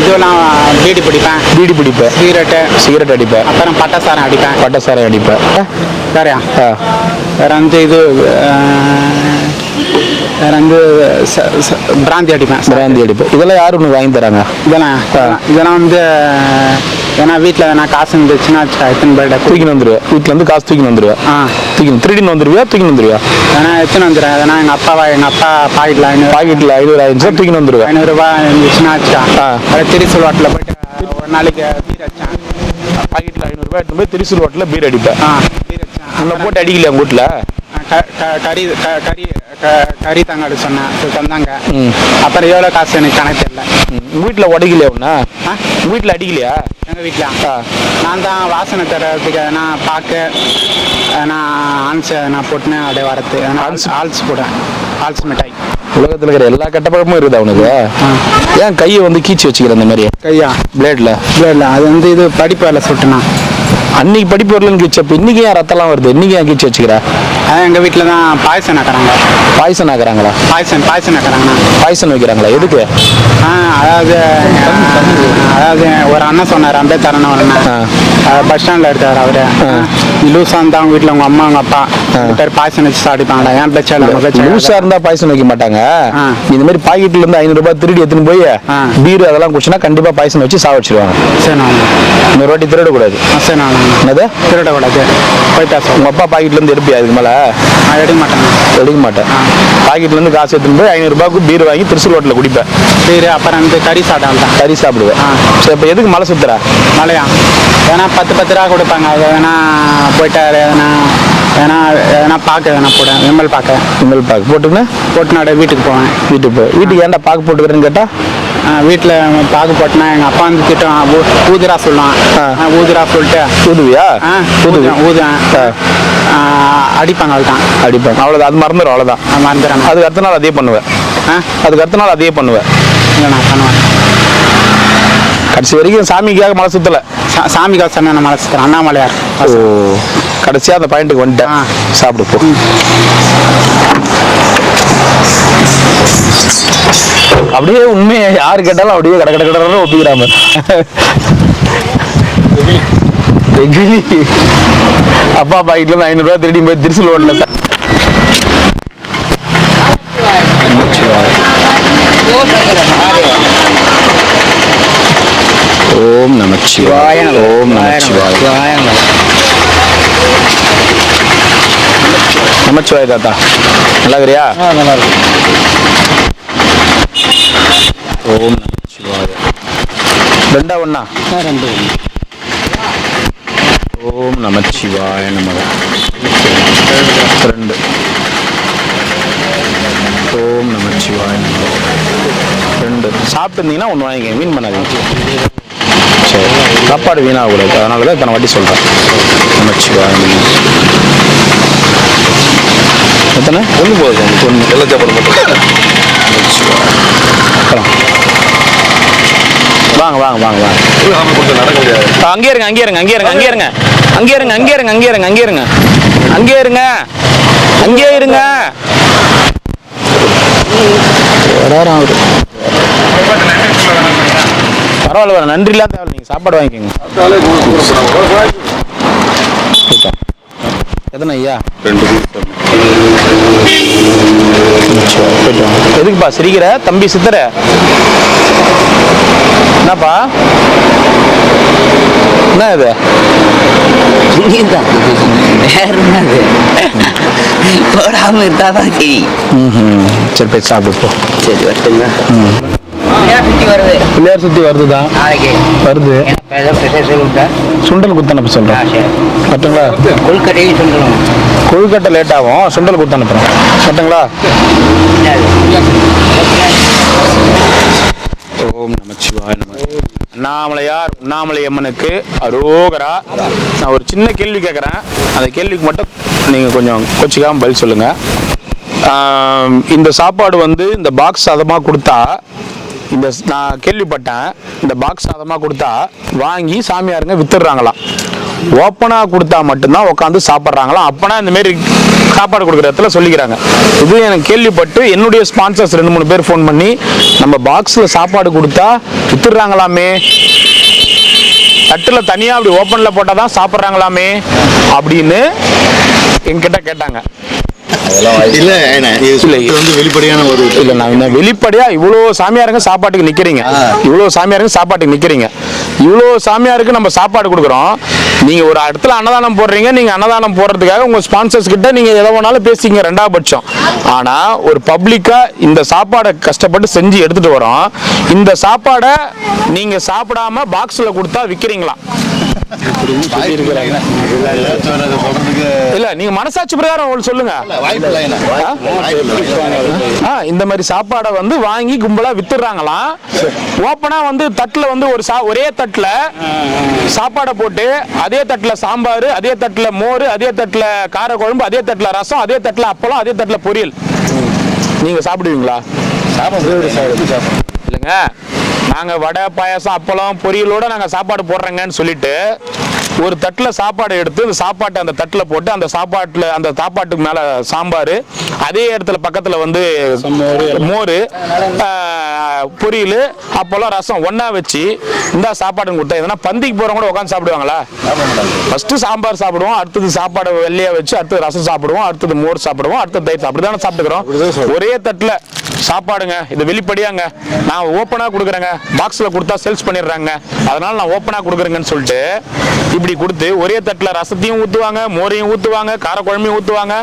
இதெல்லாம் பீடி பிடிப்பேன். பீடி பிடிப்ப, சிகரெட் அடிப்ப, அப்புறம் பட்டசாரம் அடிப்பேன். பட்டசாரம் அடிப்ப. வேறையா? ஆ. வேற இது வேற பிராந்தி அடிப்பேன். பிராந்தி அடிப்ப. இதெல்லாம் யாரு உனக்கு வாங்கி தராங்க? இதெல்லாம் ஏன்னா வீட்டில் எதனா காசு இருந்துச்சுன்னா எத்தனை பேர்ட தூக்கின்னு வந்துடுவேன். வீட்டில் இருந்து காசு தூக்கின்னு வந்துடுவேன். திருடின்னு வந்துடுவியா, தூக்கின்னு வந்துடுவியா? ஏன்னா எத்தனை வந்துடுறேன். ஏன்னா எங்கள் அப்பா பாக்கெட்டில் 500 ஆயிடுச்சு, தூக்கின்னு வந்துடுவேன். 500 ரூபாய் இருந்துச்சுன்னா அதை திருச்சூர் வாட்டில் போயிட்டு ஒரு நாளைக்கு பீர் வச்சேன். பாக்கெட்டில் 500 ரூபாய் எடுத்து போய் திருச்சூர் வாட்டில் பீர் அடிப்பேன். பீர் வச்சேன். உன்னை போட்டு அடிக்கலையா உங்கள் வீட்டில்? கறி தாங்க சொன்னேன், தந்தாங்க. அப்புறம் எவ்வளோ காசு எனக்கு கணக்கு தெரியல. உங்கள் வீட்டில் உடைக்கலையா ஒன்றா? உங்கள் வீட்டில் அடிக்கலையா? எங்கள் வீட்டில் நான் தான் வாசனை தரத்துக்கு எதனா எதனா ஆன்ஸ் எதனா போட்டுன்னு அப்படியே வரது. எதனா ஆல்ஸ் போடுவேன். ஆல்ஸ் மிட்டாய். உலகத்தில் இருக்கிற எல்லா கெட்ட பழக்கமும் இருக்குதா உனக்கு? ஏன் கையை கீச்சு வச்சுக்கிற அந்த மாதிரி? கையா? பிளேட்ல அது இது படிப்பு வேலை சுட்டுனா. அன்னைக்கு படிப்பு வரலன்னு கீச்சு, அப்போ இன்னைக்கு ஏன் ரத்தம்லாம் வருது? இன்னைக்கு ஏன் கீச்சு வச்சுக்கிற? அதான் எங்கள் வீட்டில் தான் பாய்சன் ஆக்குறாங்க. பாய்சன் ஆக்குறாங்களா? பாய்சன் ஆக்குறாங்கண்ணா. பாய்சன் வைக்கிறாங்களா? எதுக்கு? அதாவது ஒரு அண்ணன் சொன்னார், அம்பேத்கர் அண்ணன். பஸ் ஸ்டாண்டில் இருக்கார் அவரு. லூஸாக இருந்தால் அவங்க வீட்டில் அவங்க அம்மா அவங்க அப்பா பேர் பாய்சன் வச்சு சாப்பிடுப்பாங்களா? ஏன் பிரச்சனை லூஸாக இருந்தால் பாய்சன் வைக்க மாட்டாங்க. இந்த மாதிரி பாக்கெட்ல இருந்து 500 ரூபாய் திருடி எடுத்துன்னு போய் பீர் அதெல்லாம் குடிச்சுன்னா கண்டிப்பாக பாய்சன் வச்சு சாவடிச்சிருவாங்க. சரி, இன்னொரு வாட்டி திருடக்கூடாது. சரி, என்னது திருடக்கூடாது? போய் பேச. உங்கள் அப்பா பாக்கெட்லேருந்து எடுப்பியா? இதுக்கு மேலே எடுக்க மாட்டேன். பாக்கெட்லேருந்து காசு எடுத்துன்னு போய் 500 ரூபாய்க்கு பீர் வாங்கி திருச்சூர் ஹோட்டலில் குடிப்பேன். பீர் அப்புறம் கறி சாப்பிட்டாங்க. கறி சாப்பிடுவேன். சரி, இப்போ எதுக்கு மலை சுத்துற? மலையா? ஏன்னா 10 ரூபா கொடுப்பாங்க. அது வேணா போயிட்டு எதனா பாக்கு எதனா போடுவேன். விமல் பாக்கு போட்டுன்னு வீட்டுக்கு போவேன். வீட்டுக்கு ஏன்டா பாக்கு போட்டுக்கிறேன்னு கேட்டால், வீட்டில் பாக்கு போட்டேன்னா எங்கள் அப்பா திட்டம் ஊதுரா சொல்லுவான். ஊதுரா சொல்லிட்டு ஊதுவியா? ஊதுவேன். அடிப்பாங்க. அதுதான் அடிப்பாங்க. அவ்வளோதான். அது மறந்துடும். அவ்வளோதான், மறந்துடுறாங்க. அதுக்கு அடுத்த நாள் அதே பண்ணுவேன். இல்லை, நான் பண்ணுவேன். கடைசி வரைக்கும் சாமிக்காக மலை சுத்தலை. சாமிக்காக சொன்ன மலை சுற்றுறேன். அண்ணாமலையார். கடைசியாக அந்த பாயிண்ட்டுக்கு வந்துட்டேன். சாப்பிடு போ. அப்படியே உண்மையை யாரு கேட்டாலும் அப்படியே கடற்கடன்னு ஒப்பிக்கிறாம. அப்பா பாக்கெட்ல 500 ரூபாய் திருடி போய் திருச்சூர் ஓட்டல. ஓம் நமச்சிவாய. ஓம் நமச்சிவாய. நமச்சிவாய தாத்தா. நல்லா இருக்கிறியா? நல்லா இருக்கு. ஓம் நமச்சிவாய. 2 1 2. ஓம் நமச்சிவாய நமக. 2. ஓம் நமச்சிவாய நமக. 2. சாப்பிட்டு இருந்தீங்கன்னா 1 வாங்கிக்க. வீண் பண்ணாதீங்க. சரி, சாப்பாடு வீணாகக்கூடாது. அதனால தான் இத்தனை வாட்டி சொல்கிறேன். நமச்சிவாய நமக. எத்தனை? 1 போதும். 1 எல்லா சாப்பாடு மட்டும். வாங்க. நடக்க முடியாது. அங்கே இருங்க. பரவாயில்ல, நன்றி இல்லாத தேவை. நீங்க சாப்பாடு வாங்கிக்கோங்க. எத்தனை ஐயா? 2. எதுக்குப்பா சிரிக்கிற? தம்பி சித்தர என்னப்பா? என்ன இது? போடாம இருந்தாதான் சரி. சரி, போய் சாப்பிடு போ. சரி, வரட்டுங்க. பிள்ளையார் சுத்தி வருதுதான் வருது. சுண்டல் குத்தனுப்ப சொல்றேன் கரெக்டுங்களா? கொழுக்கட்டை லேட் ஆகும், சுண்டல் குத்த அனுப்புறேன் கரெக்டுங்களா? ஓம் நமச்சிவாய நம. அண்ணாமலையார் உண்ணாமலை அம்மனுக்கு அரோகரா. நான் ஒரு சின்ன கேள்வி கேட்குறேன், அந்த கேள்விக்கு மட்டும் நீங்கள் கொஞ்சம் கொச்சிக்காமல் பதில் சொல்லுங்கள். இந்த சாப்பாடு வந்து இந்த பாக்ஸ் சாதமாக கொடுத்தா, நான் கேள்விப்பட்டேன், இந்த பாக்ஸ் சாதமாக கொடுத்தா வாங்கி சாமியாருங்க வித்துடுறாங்களாம். ஓப்பனாக கொடுத்தா மட்டும்தான் உட்காந்து சாப்பிட்றாங்களாம். அப்போனா இந்தமாரி சாப்பாடு கொடுக்குற இடத்துல சொல்லிக்கிறாங்க. இது எனக்கு கேள்விப்பட்டு என்னுடைய ஸ்பான்சர்ஸ் 2-3 பேர் ஃபோன் பண்ணி, நம்ம பாக்ஸில் சாப்பாடு கொடுத்தா வித்துடுறாங்களாமே, தட்டில் தனியாக அப்படி ஓப்பனில் போட்டால் தான் சாப்பிட்றாங்களாமே அப்படின்னு என்கிட்ட கேட்டாங்க. வெளிப்படையா இவ்வளோ சாமியாருங்க சாப்பாட்டுக்கு நிக்கிறீங்க, இவ்வளோ சாமியாருக்கு நம்ம சாப்பாடு கொடுக்குறோம். நீங்க ஒரு இடத்துல அன்னதானம் போடுறீங்க, நீங்க அன்னதானம் போடுறதுக்காக உங்க ஸ்பான்சர்ஸ் கிட்ட நீங்க எதை வேணாலும் பேசிங்க 2வது பட்சம். ஆனா ஒரு பப்ளிக்கா இந்த சாப்பாடை கஷ்டப்பட்டு செஞ்சு எடுத்துட்டு வரோம், இந்த சாப்பாடை நீங்க சாப்பிடாம பாக்ஸ்ல கொடுத்தா விக்கிறீங்களா? இல்ல நீங்க மனசாட்சி பிரகாரம் சொல்லுங்க. இந்த மாதிரி சாப்பாடை வந்து வாங்கி கும்பலா வித்துறாங்களாம். ஓப்பனா வந்து தட்டுல வந்து ஒரே தட்டுல சாப்பாடை போட்டு, அதே தட்டுல சாம்பார், அதே தட்டுல மோர், அதே தட்டுல கார குழம்பு, அதே தட்டுல ரசம், அதே தட்டுல அப்பளம், அதே தட்டுல பொரியல். நீங்க சாப்பிடுவீங்களா? இல்லைங்க, நாங்க வடை பாயாசம் அப்பளம் பொரியலோட நாங்க சாப்பாடு போடுறோங்கன்னு சொல்லிட்டு ஒரு தட்டில் சாப்பாடு எடுத்து அந்த சாப்பாட்டை அந்த தட்டில் போட்டு, அந்த சாப்பாட்டுக்கு மேலே சாம்பார், அதே இடத்துல பக்கத்தில் வந்து மோர், பொரியல், அப்போல்லாம் ரசம் ஒன்றா வச்சு இந்த சாப்பாடுன்னு கொடுத்தா எதனா பந்திக்கு போகிறவங்க கூட உட்காந்து சாப்பிடுவாங்களா? ஃபஸ்ட்டு சாம்பார் சாப்பிடுவோம், அடுத்தது சாப்பாடு வெள்ளையாக வச்சு, அடுத்தது ரசம் சாப்பிடுவோம், அடுத்தது மோர் சாப்பிடுவோம், அடுத்தது தயிர் சாப்பிட்டு தானே சாப்பிட்டுக்கிறோம். ஒரே தட்டில் சாப்பாடுங்க. இது வெளிப்படையாங்க, நான் ஓப்பனாக கொடுக்குறேங்க, பாக்ஸில் கொடுத்தா சேல்ஸ் பண்ணிடுறாங்க, அதனால நான் ஓப்பனாக கொடுக்குறேங்கன்னு சொல்லிட்டு இப்படி கொடுத்து ஒரே தட்டில் ரசத்தையும் ஊற்றுவாங்க, மோரையும் ஊற்றுவாங்க, காரக்குழம்பையும் ஊற்றுவாங்க.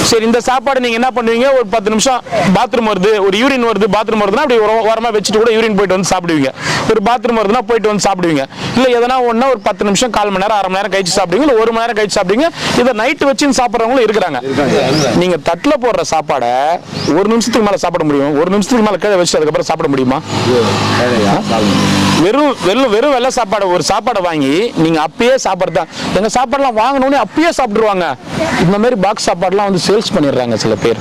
சரி, இந்த சாப்பாடு நீங்கள் என்ன பண்ணுவீங்க? ஒரு 10 நிமிஷம் பாத்ரூம் வருது, ஒரு யூரின் வருது, பாத்ரூம் வருதுன்னா அப்படி ஓரமாக வச்சுட்டு கூட யூரின் போயிட்டு வந்து சாப்பிடுவீங்க. ஒரு பாத்ரூம் வருதுன்னா போயிட்டு வந்து சாப்பிடுவீங்க. இல்லை எதனா ஒன்றா ஒரு 10 நிமிஷம், 1/4 மணி நேரம், 1/2 மணி நேரம் கழிச்சு சாப்பிடுவீங்க, இல்லை 1 மணி நேரம் கழிச்சு சாப்பிடுவீங்க. இதை நைட்டு வச்சு சாப்பிட்றவங்களும் இருக்கிறாங்க. நீங்கள் தட்டில் போடுற சாப்பாடை 1 நிமிஷத்துக்கு மேலே சாப்பிட முடியும்? 1 நிமிஷத்துக்கு மேலே கீழே வச்சு அதுக்கப்புறம் சாப்பிட முடியுமா? வெறும் வெள்ளை சாப்பாடு, ஒரு சாப்பாடை வாங்கி நீங்க அப்பயே சாப்பிட்றதா. எங்க சாப்பாடுலாம் வாங்கினோடனே அப்பயே சாப்பிடுவாங்க. இந்த மாதிரி பாக்ஸ் சாப்பாடுலாம் வந்து சேல்ஸ் பண்ணிடுறாங்க சில பேர்.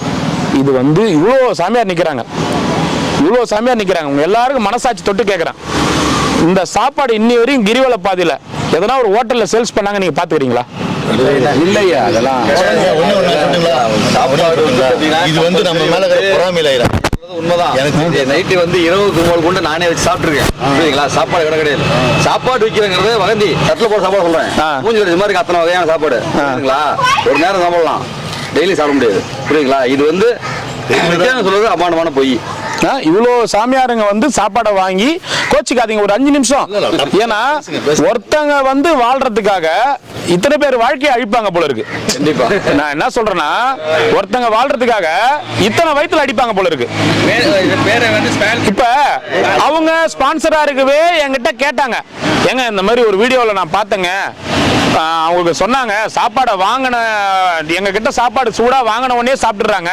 இது வந்து இவ்வளோ சாமியார் நிற்கிறாங்க, உங்க எல்லாருக்கும் மனசாட்சி தொட்டு கேட்குறேன். இந்த சாப்பாடு இன்னி வரையும் கிரிவல பாதையில எதனா ஒரு ஹோட்டல்ல சேல்ஸ் பண்ணாங்க நீங்க பாத்துக்கிறீங்களா? இல்லையா? அதெல்லாம் இது வந்து நம்ம மேல பொறாமையில உண்மைதான். எனக்கு நைட்டு வந்து இரவுக்கு முதல் கொண்டு நானே வச்சு சாப்பிட்டுருக்கேன். புரியுதுங்களா? சாப்பாடு கடை கிடையாது, சாப்பாடு விற்கிறங்கிறது வகந்தி. தட்டில் போட சாப்பாடு சொல்றேன், மூஞ்சி வச்ச மாதிரி அத்தனை வகையான சாப்பாடு. புரியுதுங்களா? ஒரு நேரம் சாப்பிடலாம், டெய்லி சாப்பிட முடியாது. புரியுதுங்களா? இது வந்து சொல்றது அபாண்டமான பொய். இவ்வளோ சாமியாருங்க வந்து சாப்பாடை வாங்கி கோச்சிக்காதீங்க ஒரு 5 நிமிஷம். ஏன்னா ஒருத்தங்க வந்து வாழ்றதுக்காக இத்தனை பேர் வாழ்க்கையை அழிப்பாங்க போல இருக்கு. கண்டிப்பா நான் என்ன சொல்றேன்னா, ஒருத்தங்க வாழ்றதுக்காக இத்தனை வயித்துல அடிப்பாங்க போல இருக்கு. இப்ப அவங்க ஸ்பான்சரா இருக்கவே என்கிட்ட கேட்டாங்க, ஏங்க இந்த மாதிரி ஒரு வீடியோவில் நான் பார்த்தேங்க, அவங்களுக்கு சொன்னாங்க சாப்பாடை வாங்கின எங்க கிட்ட சாப்பாடு சூடா வாங்கின உடனே சாப்பிட்டுறாங்க,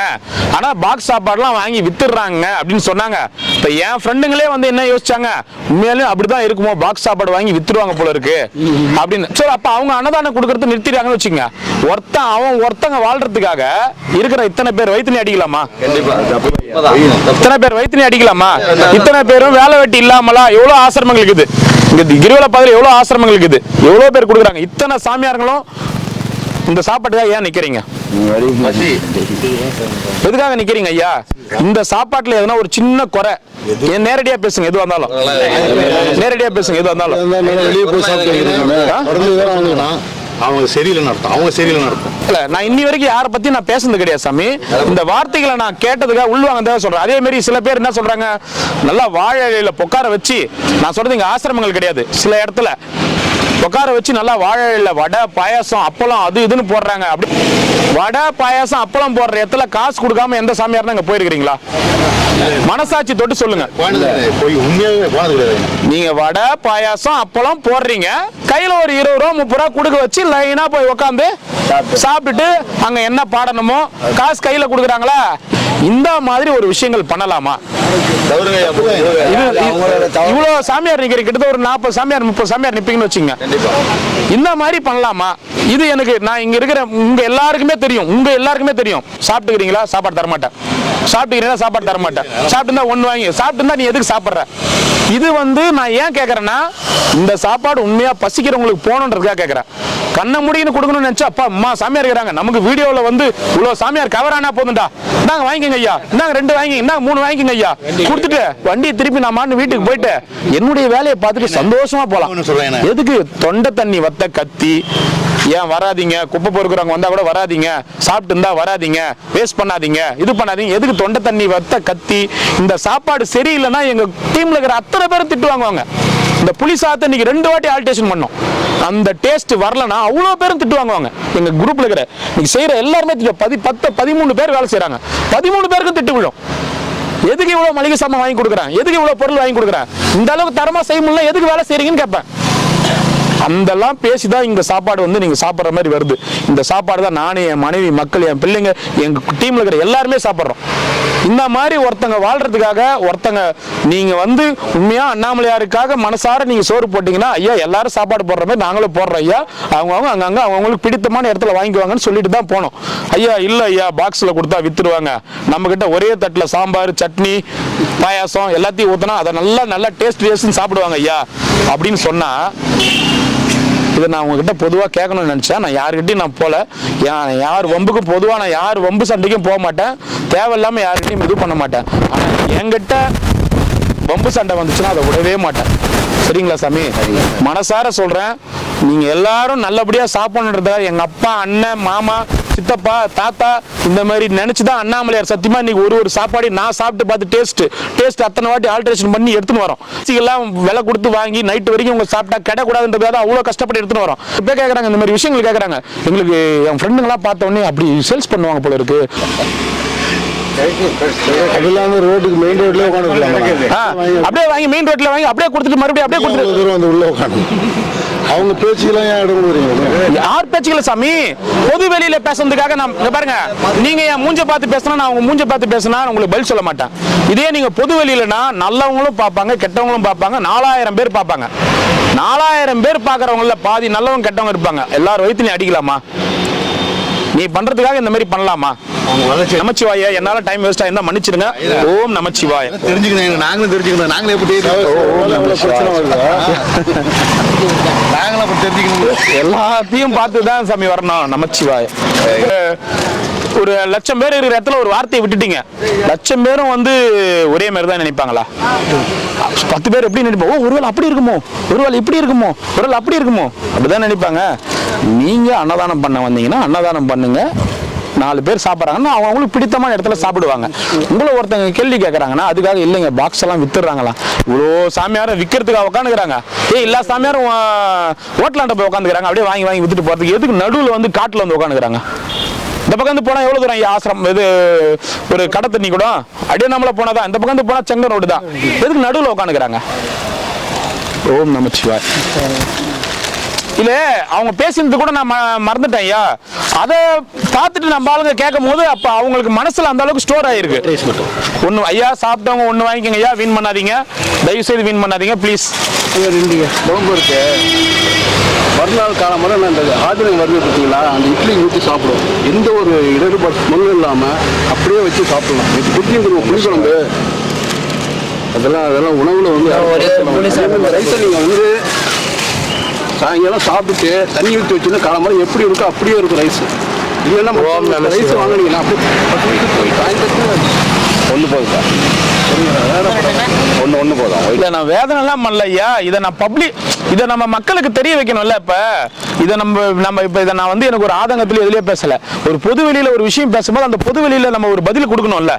ஆனா பாக்ஸ் சாப்பாடுலாம் வாங்கி வித்துடுறாங்க அப்படின்னு சொன்னாங்க. இப்ப என் ஃப்ரெண்டுங்களே வந்து என்ன யோசிச்சாங்க, உண்மையாலும் அப்படிதான் இருக்குமோ, பாக்ஸ் சாப்பாடு வாங்கி வித்துருவாங்க போல இருக்கு அப்படின்னு. சரி, அப்ப அவங்க அன்னதானம் கொடுக்கறது நிறுத்திடுறாங்கன்னு வச்சுங்க. ஒருத்தங்க வாழ்றதுக்காக இருக்கிற இத்தனை பேர் வயிற்றுனே அடிக்கலாமா? இத்தனை பேர் வயிற்றுனே அடிக்கலாமா? இத்தனை பேரும் வேலை வெட்டி இல்லாமலா எவ்வளவு ஆசிரமங்கள் இருக்குது இங்க கிரிவல பாதையில, எவ்வளவு ஆசிரமங்கள் இருக்குது, எவ்வளவு பேர் கொடுக்குறாங்க. இத்தனை சாமியார்களும் இந்த சாப்பாட்டுக்காக ஏன் நிக்கிறீங்க? எதுக்காக நிக்கிறீங்க ஐயா? இந்த சாப்பாட்டுல எதனா ஒரு சின்ன குறை, நேரடியா பேசுங்க, எதுவா இருந்தாலும் நேரடியா பேசுங்க, எதுவா இருந்தாலும். அவங்க சரியில்லைன்னு அர்த்தம். இல்ல, நான் இன்னி வரைக்கும் யாரை பத்தி நான் பேசுனது கிடையாது சாமி. இந்த வார்த்தைகளை நான் கேட்டதுக்காக உள்வாங்க சொல்றேன். அதே மாதிரி சில பேர் என்ன சொல்றாங்க, நல்லா வாழை இலையில பொக்கார வச்சு, நான் சொல்றது இங்க ஆசிரமங்கள் கிடையாது, சில இடத்துல உட்கார வச்சு நல்லா வாழை இலையில வடை பாயாசம் அப்பளம் அது இதுன்னு போடுறாங்க. அப்படி வடை பாயாசம் அப்பளம் போடுற இடத்துல காசு கொடுக்காம எந்த சாமியார் அங்க போயிருக்கிறீங்களா? மனசாட்சி தொட்டு சொல்லுங்க. நீங்க வடை பாயாசம் அப்பளம் போடுறீங்க, கையில ஒரு 20 ரூபா 30 ரூபா கொடுக்க வச்சு லைனா போய் உட்காந்து சாப்பிட்டுட்டு அங்க என்ன பாடணுமோ காசு கையில கொடுக்குறாங்களா? இந்த மாதிரி ஒரு விஷயங்கள் பண்ணலாமா? இவ்வளவு சாமியார் நிக்கிறீங்க, கிட்டத்தட்ட ஒரு 40 சாமியார் 30 சாமியார் நிப்பீங்கன்னு வச்சுங்க. இந்த மாதிரி பண்ணலாமா? இது எனக்கு நான் இங்க இருக்கிற உங்க எல்லாருக்குமே தெரியும், சாப்பிட்டுக்கிறீங்களா? சாப்பாடு தர மாட்டேன். சாப்பிட்டுக்கிறீங்களா? சாப்பாடு தர மாட்டேன். சாப்பிட்டு ஒண்ணு வாங்கி சாப்பிட்டு நீ எதுக்கு சாப்பிடுற? இது நான் ஏன் கேட்கறேன்னா, இந்த சாப்பாடு உண்மையா பசிக்கிறவங்களுக்கு போகணுன்றதுக்காக கேட்கறேன். கண்ண முடின்னு கொடுக்கணும்னு நினைச்சா அப்பா அம்மா சாமியார் இருக்கிறாங்க, நமக்கு வீடியோல இவ்வளவு சாமியார் கவர் ஆனா போதும்டா, இந்தாங்க வாங்கிக்கங்க ஐயா, இந்தாங்க 2 வாங்கி, இந்தாங்க 3 வாங்கிக்கங்க ஐயா கொடுத்துட்டு வண்டியை திருப்பி நான் வீட்டுக்கு போயிட்டு என்னுடைய வேலையை பார்த்துட்டு சந்தோஷமா போலாம். எதுக்கு தொண்டை தண்ணி வத்த கத்தி ஏன் வராதீங்க, குப்பை பொறுக்கிறவங்க வந்தா கூட வராதீங்க, சாப்பிட்டு இருந்தா வராதீங்க, வேஸ்ட் பண்ணாதீங்க, இது பண்ணாதீங்க, எதுக்கு தொண்டை தண்ணி வத்த கத்தி? இந்த சாப்பாடு சரியில்லைன்னா எங்க டீம்ல இருக்கிற அத்தனை பேரும் திட்டு வாங்குவாங்க. இந்த புளி சாதத்தை இன்னைக்கு 2 வாட்டி ஆல்டேஷன் பண்ணோம், அந்த டேஸ்ட் வரலன்னா அவ்வளோ பேரும் திட்டு வாங்குவாங்க. எங்க குரூப்ல இருக்கிற இன்னைக்கு செய்யற எல்லாருமே 13 பேர் வேலை செய்யறாங்க, 13 பேருக்கும் திட்டு விழும். எதுக்கு இவ்வளவு மளிகை சாமான் வாங்கி கொடுக்குறேன், எதுக்கு இவ்வளவு பொருள் வாங்கி கொடுக்குறேன், இந்த அளவுக்கு தரமா செய்ய முடியல, எதுக்கு வேலை செய்யறீங்கன்னு கேட்பேன். அந்தெல்லாம் பேசிதான் இங்க சாப்பாடு நீங்க சாப்பிட்ற மாதிரி வருது. இந்த சாப்பாடு தான் நானே, என் மனைவி, மக்கள், என் பிள்ளைங்க, எங்க டீம்ல இருக்கிற எல்லாருமே சாப்பிட்றோம். இந்த மாதிரி ஒருத்தங்க வாழ்றதுக்காக ஒருத்தங்க நீங்க உண்மையா அண்ணாமலையாருக்காக மனசார நீங்க சோறு போட்டீங்கன்னா, ஐயா எல்லாரும் சாப்பாடு போடுற மாதிரி நாங்களும் போடுறோம் ஐயா, அவங்க அங்கங்க அவங்களுக்கு பிடித்தமான இடத்துல வாங்கிக்குவாங்கன்னு சொல்லிட்டு தான் போனோம். ஐயா இல்ல ஐயா பாக்ஸ்ல கொடுத்தா வித்துருவாங்க, நம்ம கிட்ட ஒரே தட்டுல சாம்பார் சட்னி பாயாசம் எல்லாத்தையும் ஊத்தினா அதை நல்லா டேஸ்ட் சாப்பிடுவாங்க ஐயா அப்படின்னு சொன்னா, இதை நான் உங்ககிட்ட பொதுவாக கேட்கணும்னு நினச்சேன். நான் யாருக்கிட்டையும் நான் போகல, யார் வம்புக்கும் பொதுவாக நான் யார் வம்பு சண்டைக்கும் போக மாட்டேன், தேவையில்லாமல் யாருக்கிட்டையும் இது பண்ண மாட்டேன். ஆனால் என்கிட்ட வம்பு சண்டை வந்துச்சுன்னா அதை விடவே மாட்டேன். சரிங்களா சாமி? மனசார சொல்கிறேன், நீங்கள் எல்லாரும் நல்லபடியாக சாப்பிடணுன்றத எங்கள் அப்பா, அண்ணன், மாமா, சித்தப்பா, தாத்தா இந்த மாதிரி நினைச்சுதான் அண்ணாமலையார் சத்தியமா இன்னைக்கு ஒரு சாப்பாடு நான் சாப்பிட்டு பார்த்து டேஸ்ட் அத்தனை வாட்டி ஆல்ட்ரேஷன் பண்ணி எடுத்துன்னு வரோம். எல்லாம் விலை கொடுத்து வாங்கி நைட்டு வரைக்கும் உங்க சாப்பிட்டா கிடைக்கூடாதுன்றதுக்காக அவ்வளவு கஷ்டப்பட்டு எடுத்துன்னு வரோம். இப்போ கேட்கறாங்க, இந்த மாதிரி விஷயங்கள் கேட்கறாங்க. எங்களுக்கு என் ஃப்ரெண்டுங்களாம் பார்த்த உடனே அப்படி சேல்ஸ் பண்ணுவாங்க போல இருக்கு. ரோட்டுக்கு மெயின் ரோட்ல அப்படியே வாங்கி மெயின் ரோட்ல வாங்கி அப்படியே கொடுத்துட்டு மறுபடியும் அப்படியே கொடுத்துட்டு உள்ள உட்காந்து அவங்க பேச்சுக்கெல்லாம் ஏன் இடம் கொடுக்குறீங்க? யார் பேச்சுக்கல சாமி, பொது வெளியில பேசுறதுக்காக நான் பாருங்க, நீங்க என் மூஞ்ச பார்த்து பேசினா நான் உங்க மூஞ்ச பார்த்து பேசினா உங்களுக்கு பதில் சொல்ல மாட்டேன். இதே நீங்க பொது வெளியிலனா நல்லவங்களும் பார்ப்பாங்க கெட்டவங்களும் பார்ப்பாங்க, 4000 பேர் பார்ப்பாங்க. 4000 பேர் பார்க்கறவங்கள பாதி நல்லவங்க கெட்டவங்க இருப்பாங்க. எல்லாரும் வயிற்று அடிக்கலாமா? நீ பண்றதுக்காக இந்த மாதிரி பண்ணலாமா? நமச்சிவாய, என்னால டைம் வேஸ்ட் ஆயிருந்தா மன்னிச்சிருங்க. ஓம் நமச்சிவாய. தெரிஞ்சுக்கணும், நாங்களும் தெரிஞ்சுக்கணும். நாங்களும் எப்படி எல்லாத்தையும் பார்த்துதான் சாமி வரணும். நமச்சிவாய. ஒரு 1,00,000 பேர் இருக்கிற இடத்துல ஒரு வார்த்தையை விட்டுட்டீங்க, 1,00,000 பேரும் ஒரே மாதிரி தான் நினைப்பாங்களா? 10 பேர் எப்படி நினைப்பாங்க? ஒருவேளை அப்படி இருக்குமோ, ஒருவேளை இப்படி இருக்குமோ, ஒருவேளை அப்படி இருக்குமோ, அப்படிதான் நினைப்பாங்க. நீங்க அன்னதானம் பண்ண வந்தீங்கன்னா அன்னதானம் பண்ணுங்க, 4 பேர் சாப்பிட்றாங்கன்னா அவங்களுக்கு பிடித்தமான இடத்துல சாப்பிடுவாங்க. உங்களை ஒருத்தங்க கேள்வி கேட்கறாங்கன்னா அதுக்காக இல்லைங்க பாக்ஸ் எல்லாம் வித்துறாங்களா, இவ்வளோ சாமியாரும் விற்கிறதுக்காக உட்காந்துக்கிறாங்க. எல்லா சாமியாரும் ஹோட்டலாண்ட போய் உட்காந்துக்கிறாங்க, அப்படியே வாங்கி வாங்கி வித்துட்டு போறதுக்கு. எதுக்கு நடுவில் காட்டுல உட்காந்துக்கிறாங்க? இந்த பக்கம் போனா எவ்வளவு தூரம் ஆசிரம், இது ஒரு கடை தண்ணி கூட அப்படியே நம்மள போனாதான், இந்த பக்கம் போனா செங்க ரோடு தான், எதுக்கு நடுவில் உட்காந்துக்கிறாங்க? ஓம் நமச்சிவாய். இல்ல அவங்க பேசினது கூட நான் மறந்துட்டேன் ஐயா. அதை பார்த்துட்டு நம்ம ஆளுங்க கேட்கும் போது அப்ப அவங்களுக்கு மனசுல அந்த அளவுக்கு ஸ்டோர் ஆயிருக்கு. ஒண்ணு ஐயா சாப்பிட்டவங்க ஒண்ணு வாங்கிக்கோங்க ஐயா, வீண் பண்ணாதீங்க, தயவு செய்து வீண் பண்ணாதீங்க ப்ளீஸ். குழம்பு இருக்கு, மறுநாள் காலம் வரை அந்த ஆதினம் வருது பார்த்தீங்களா, அந்த இட்லி ஊற்றி சாப்பிடும், எந்த ஒரு இடர்பாடு ஸ்மெல்லும் இல்லாமல் அப்படியே வச்சு சாப்பிடலாம். குட்டியும் புளிக்குழம்பு அதெல்லாம் உணவுல ரைஸை நீங்கள் சாயங்காலம் சாப்பிட்டுட்டு தண்ணி ஊற்றி வச்சுன்னா காலம்பரம் எப்படி இருக்கோ அப்படியே இருக்கும் ரைஸ். இல்லைன்னா ரைஸ் வாங்கினீங்கன்னா அப்படியே ஒன்று போதும் சார், ஒன்று போதும். இல்லை நான் வேதனை எல்லாம் பண்ணல ஐயா, இதை நான் இதை நம்ம மக்களுக்கு தெரிய வைக்கணும்ல. இப்ப இதை நம்ம இப்போ இதை நான் வந்து எனக்கு ஒரு ஆதங்கத்தில் எதுலேயே பேசலை. ஒரு பொது வெளியில் ஒரு விஷயம் பேசும்போது அந்த பொது வெளியில் நம்ம ஒரு பதில் கொடுக்கணும்ல.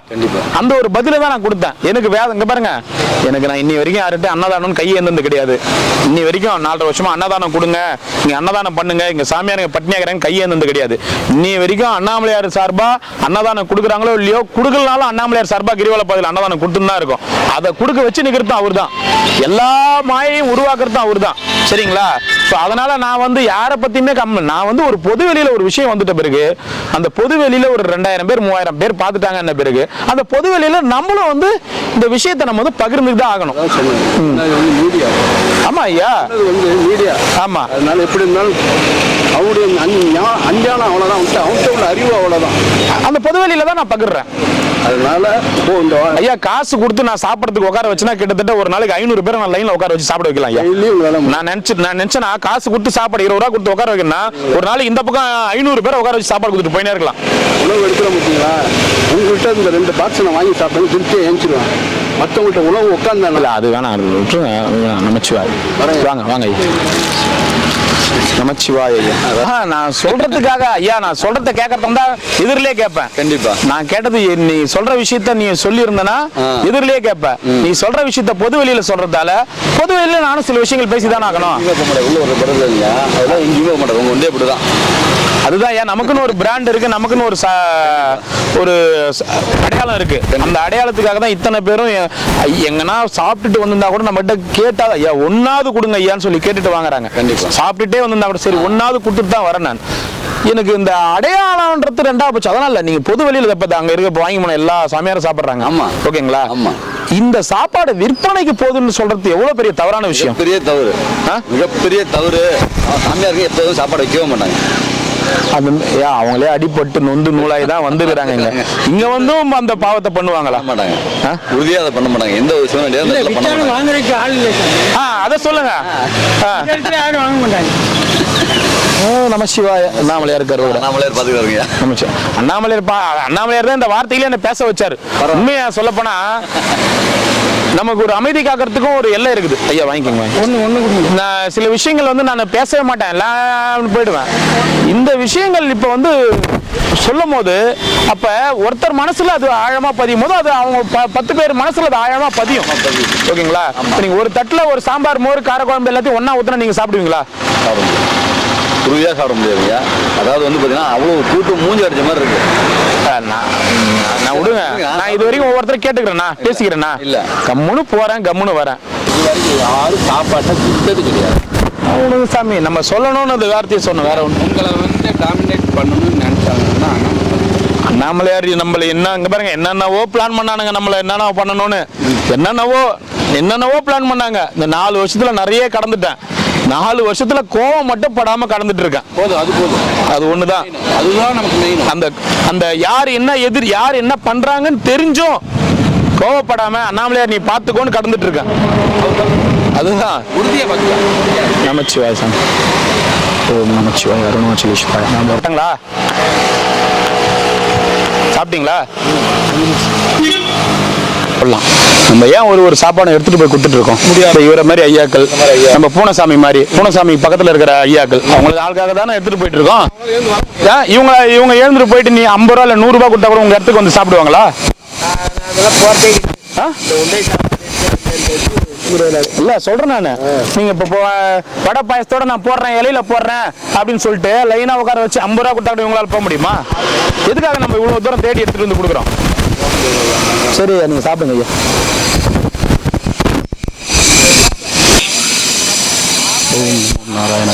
அந்த ஒரு பதிலை தான் நான் கொடுத்தேன். எனக்கு இங்கே பாருங்க, எனக்கு நான் இன்னி வரைக்கும் யார்கிட்ட அன்னதானம்னு கையை எந்தது கிடையாது. இன்னி வரைக்கும் 4.5 வருஷமா அன்னதானம் கொடுங்க, இங்கே அன்னதானம் பண்ணுங்க, இங்கே சாமியாருங்க பட்னியாகிறேன்னு கையை எந்தது கிடையாது. இன்னி வரைக்கும் அண்ணாமலையார் சார்பா அன்னதானம் கொடுக்குறாங்களோ இல்லையோ, கொடுக்கலனாலும் அண்ணாமலையார் சார்பா கிரிவல பாதையில் அன்னதானம் கொடுத்துன்னு தான் இருக்கும். அதை கொடுக்க வச்சு நிற்கிறது அவர் தான். எல்லா மாயையும் உருவாக்குறது அவர் தான். சரிங்களா? ஸோ அதனால நான் வந்து யாரை பத்தியுமே நான் வந்து ஒரு பொது வெளியில ஒரு விஷயம் வந்துட்ட பிறகு அந்த பொது வெளியில ஒரு 2000 பேர் 3000 பேர் பார்த்துட்டாங்க என்ன பிறகு அந்த பொது வெளியில நம்மளும் வந்து இந்த விஷயத்தை நம்ம வந்து பகிர்ந்துட்டு தான் ஆகணும். ஆமா ஐயா, மீடியா. ஆமா, அதனால எப்படி இருந்தாலும் அவருடைய அஞ்ஞானம் அவ்வளவுதான், அவங்கள்ட்ட உள்ள அறிவு அவ்வளவுதான். அந்த பொது வெளியில தான் நான் பகிர்றேன். அதனால இந்த ஐயா காசு கொடுத்து நான் சாப்பிடறதுக்கு உட்கார வச்சுன்னா கிட்டத்தட்ட ஒரு நாளைக்கு 500 பேர் நான் லைன்ல உட்கார வச்சு சாப்பிட வைக்கலாம் ஐயா. நான் நினைச்சேன்னா காசு கொடுத்து சாப்பாடு 20 ரூபா கொடுத்து உட்கார வைக்கணும், ஒரு நாளைக்கு இந்த பக்கம் 500 பேர் உட்கார வச்சு சாப்பாடு கொடுத்துட்டு போயினே இருக்கலாம். உணவு எடுக்கிற முக்கியங்களா, உங்கள்கிட்ட இந்த 2 பாக்ஸ் நான் வாங்கி சாப்பிட்டேன் திருப்தியை ஏஞ்சிருவேன். மற்றவங்கள்ட்ட உணவு உட்காந்தாங்கல்ல, அது வேணாம், அது விட்டுருங்க. நமச்சிவாய் வாங்க வாங்க ஐயா. நமச்சிவாய் ஐயா. நான் சொல்றதுக்காக ஐயா, நான் சொல்றத கேட்கறத எதிரிலே கேட்பேன். கண்டிப்பா நான் கேட்டது நீ சொல்ற விஷயத்த நீ சொல்லி இருந்தனா எதிரிலே கேட்பேன். நீ சொல்ற விஷயத்த பொது வெளியில சொல்றதால பொது வெளியில நானும் சில விஷயங்கள் பேசிதான் ஆகணும். உள்ள ஒரு படத்துல இல்ல, அதெல்லாம் எங்கேயுமே போக மாட்டேன். உங்க ஒன்றே இப்படிதான். அதுதான் ஐயா, நமக்குன்னு ஒரு பிராண்ட் இருக்கு, நமக்குன்னு ஒரு அடையாளம் இருக்கு. அந்த அடையாளத்துக்காக தான் இத்தனை பேரும் எங்கன்னா சாப்பிட்டுட்டு வந்திருந்தா கூட நம்ம கிட்ட கேட்டா ஐயா ஒன்னாவது கொடுங்க ஐயான்னு சொல்லி கேட்டுட்டு வாங்குறாங்க. கண்டிப்பா சாப்பிட்டுட்டே வந்திருந்தா கூட சரி ஒன்னாவது கொடுத்துட்டு தான் வரேன் நான். எனக்கு இந்த அடையாளம்ன்றது 2வது பட்சம். அதனால நீங்க பொது வெளியில அங்க இருக்க வாங்கி போன எல்லா சாமியாரும் சாப்பிடுறாங்க. ஆமா, ஓகேங்களா? ஆமா. இந்த சாப்பாடு விற்பனைக்கு போகுதுன்னு சொல்றது எவ்வளவு பெரிய தவறான விஷயம். பெரிய தவறு, மிகப்பெரிய தவறு. சாமியாருக்கு எப்போதும் சாப்பாடு வைக்கவே மாட்டாங்க. அது அவங்களே அடிபட்டு நொந்து நூலாய் தான் வந்துக்கிறாங்க. இங்க வந்தும் அந்த பாவத்தை பண்ணுவாங்களா? மாட்டாங்க, உறுதியா அதை பண்ண மாட்டாங்க. எந்த ஒரு சூழ்நிலையும் வாங்குறதுக்கு ஆள் இல்லை. அதை சொல்லுங்க. யாரும் வாங்க மாட்டாங்க. நமசிவாய. அண்ணாமலையார் இருக்காரு. அண்ணாமலையார் பாத்துக்கிறாருங்க. அண்ணாமலையார் தான் இந்த வார்த்தையில என்ன பேச வச்சாரு. உண்மையா சொல்ல போனா நமக்கு ஒரு அமைதி காக்கிறதுக்கும் ஒரு எல்லை இருக்குது. ஐயா வாங்கிக்கோங்க. நான் சில விஷயங்கள் வந்து நான் பேசவே மாட்டேன், எல்லாம் போயிடுவேன். இந்த விஷயங்கள் இப்ப வந்து சொல்லும் போது அப்ப ஒருத்தர் மனசுல அது ஆழமா பதியும் போது அது அவங்க 10 பேர் மனசுல அது ஆழமா பதியும். ஓகேங்களா? நீங்க ஒரு தட்டுல ஒரு சாம்பார் மோர் கார குழம்பு எல்லாத்தையும் ஒன்னா ஊத்துனா நீங்க சாப்பிடுவீங்களா? உறுதியா சாப்பிட முடியாதுங்க. அதாவது வந்து பாத்தீங்கன்னா அவ்வளவு கூட்டு மூஞ்சி அடிச்ச மாதிரி இருக்கு. நான் விடுங்க, நான் இது வரைக்கும் ஒவ்வொருத்தரும் கேட்டுக்கிறேன்னா பேசிக்கிறேன்னா இல்ல, கம்முன்னு போறேன் கம்முன்னு வரேன். யாரும் சாப்பாட்டை கொடுத்தது கிடையாது. அவ்வளவு சாமி நம்ம சொல்லணும்னு அந்த வார்த்தையை சொன்ன வேற ஒன்று. உங்களை வந்து டாமினேட் பண்ணணும்னு நினைச்சாங்கன்னா அண்ணாமலையார் நம்மள என்ன இங்க பாருங்க என்னென்னவோ பிளான் பண்ணானுங்க, நம்மள என்னென்ன பண்ணணும்னு என்னென்னவோ பிளான் பண்ணாங்க. இந்த 4 வருஷத்துல நிறைய கடந்துட்டேன். 4 வருஷத்துல கோவம் மட்டும் படாம கடந்துட்டு இருக்கேன். அது ஒண்ணுதான். அதுதான் நமக்கு மெயின். அந்த யார் என்ன பண்றாங்கன்னு தெரிஞ்சும் கோவப்படாம அண்ணாமலையார் நீ பாத்துக்கோன்னு கடந்துட்டு இருக்கேன். அதுதான் உறுதியை பார்த்துக்கலாம். நமச்சிவாய் சாமி. ஓம் நமச்சிவாய் அருணாச்சலேஸ்வராய. நான் வரட்டுங்களா? சாப்பிட்டீங்களா? சொல்லலாம். நம்ம ஏன் ஒரு சாப்பாடு எடுத்துட்டு போய் கொடுத்துட்டு இருக்கோம்? முடியாது. இவரை மாதிரி ஐயாக்கள், நம்ம பூனசாமி மாதிரி, பூனசாமி பக்கத்துல இருக்கிற ஐயாக்கள், அவங்களுக்கு ஆளுக்காக தானே எடுத்துட்டு போயிட்டு இருக்கோம். இவங்க எழுந்துட்டு போயிட்டு நீ 50 ரூபா இல்ல 100 ரூபாய் கொடுத்தா கூட உங்க இடத்துக்கு வந்து சாப்பிடுவாங்களா? இல்ல சொல்றேன் நானு. நீங்க இப்ப வடை பாயசத்தோட நான் போடுறேன், இலையில போடுறேன் அப்படின்னு சொல்லிட்டு லைனா உட்கார வச்சு 50 ரூபா கொடுத்தா இவங்களால போக முடியுமா? எதுக்காக நம்ம இவ்வளவு தூரம் தேடி எடுத்துட்டு வந்து கொடுக்குறோம்? சரி நீங்க சாப்பிடுங்க ஐயா. ஓம் நாராயண.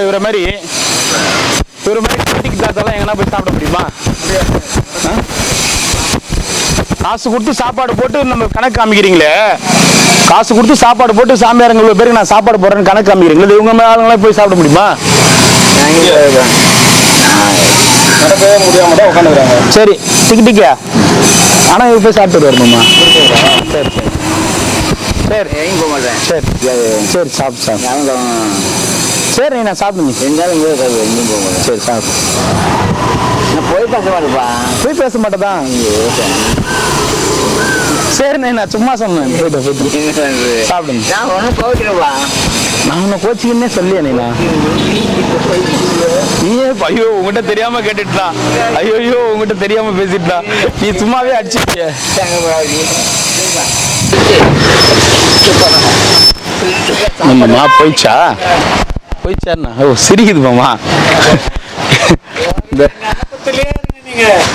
இவரை மாதிரி தாத்தாலாம் எங்கன்னா போய் சாப்பிட முடியுமா? காசு கொடுத்து சாப்பாடு போட்டு நம்ம கணக்கு காமிக்கிறீங்களே, காசு கொடுத்து சாப்பாடு போட்டு சாமியாருங்க இவ்வளவு பேருக்கு நான் சாப்பாடு போடுறேன்னு கணக்கு காமிக்கிறீங்களே, இவங்க ஆளுங்களாம் போய் சாப்பிட முடியுமா? நடக்கவே முடியாம தான் உட்காந்துக்கிறாங்க. சரி டிக்கெட்டிக்கா, ஆனா இவங்க போய் சாப்பிட்டு வரணுமா? சரி சரி சரி சரி சாப்பிட்டு சரி நான் சாப்பிடுங்க எங்காலும் எங்கேயும் போக மாட்டேன். சரி சாப்பிடு. நான் போய் பேச மாட்டேப்பா. போய் பேச மாட்டேதான். சரிண்ணே நான் சும்மா சொன்னேன். போயிட்டு சாப்பிடுங்க. நான் ஒன்றும் போகிறேன்ப்பா. நான் உன்னை கோச்சிக்கின்னே சொல்லியா நீ ஐயோ உங்ககிட்ட தெரியாம கேட்டுட்டான். ஐயோ உங்ககிட்ட தெரியாம பேசிட்டான். நீ சும்மாவே அடிச்சிட்டிய. நம்மம்மா போயிச்சாருண்ணா. ஓ சிரிக்குது மாமா.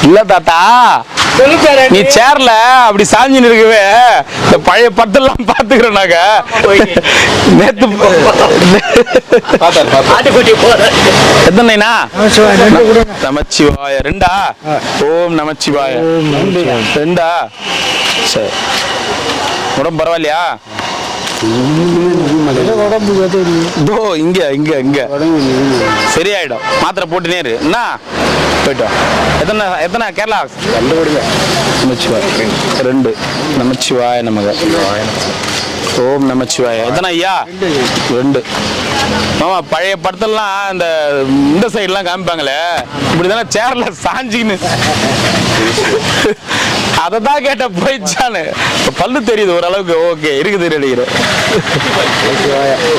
இல்ல தாத்தா நீ சேர்ல அப்படி சாஞ்சின்னு இருக்கவே இந்த பழைய படத்தெல்லாம் பாத்துக்கிறோம் நாங்க. நேத்து எத்தனைண்ணா? நமச்சிவாய 2. ஓம் நமச்சிவாய 2. சரி உடம்பு பரவாயில்லையா? இங்க இங்க இங்க சரியாயிடும். மாத்திரை போட்டுனே இரு. என்ன போயிட்டோம். எத்தனை கேரளா? 2. நமச்சிவாய நமக. ஓம் நமச்சிவாய. எத்தனை ஐயா? 2. மாமா பழைய படத்தெல்லாம் இந்த சைட்லாம் காமிப்பாங்களே இப்படிதானே சேர்ல சாஞ்சின்னு. அததான் கேட்ட போயிடுச்சான்னு. பல்லு தெரியுது ஓரளவுக்கு. ஓகே இருக்குது நினைக்கிறேன்.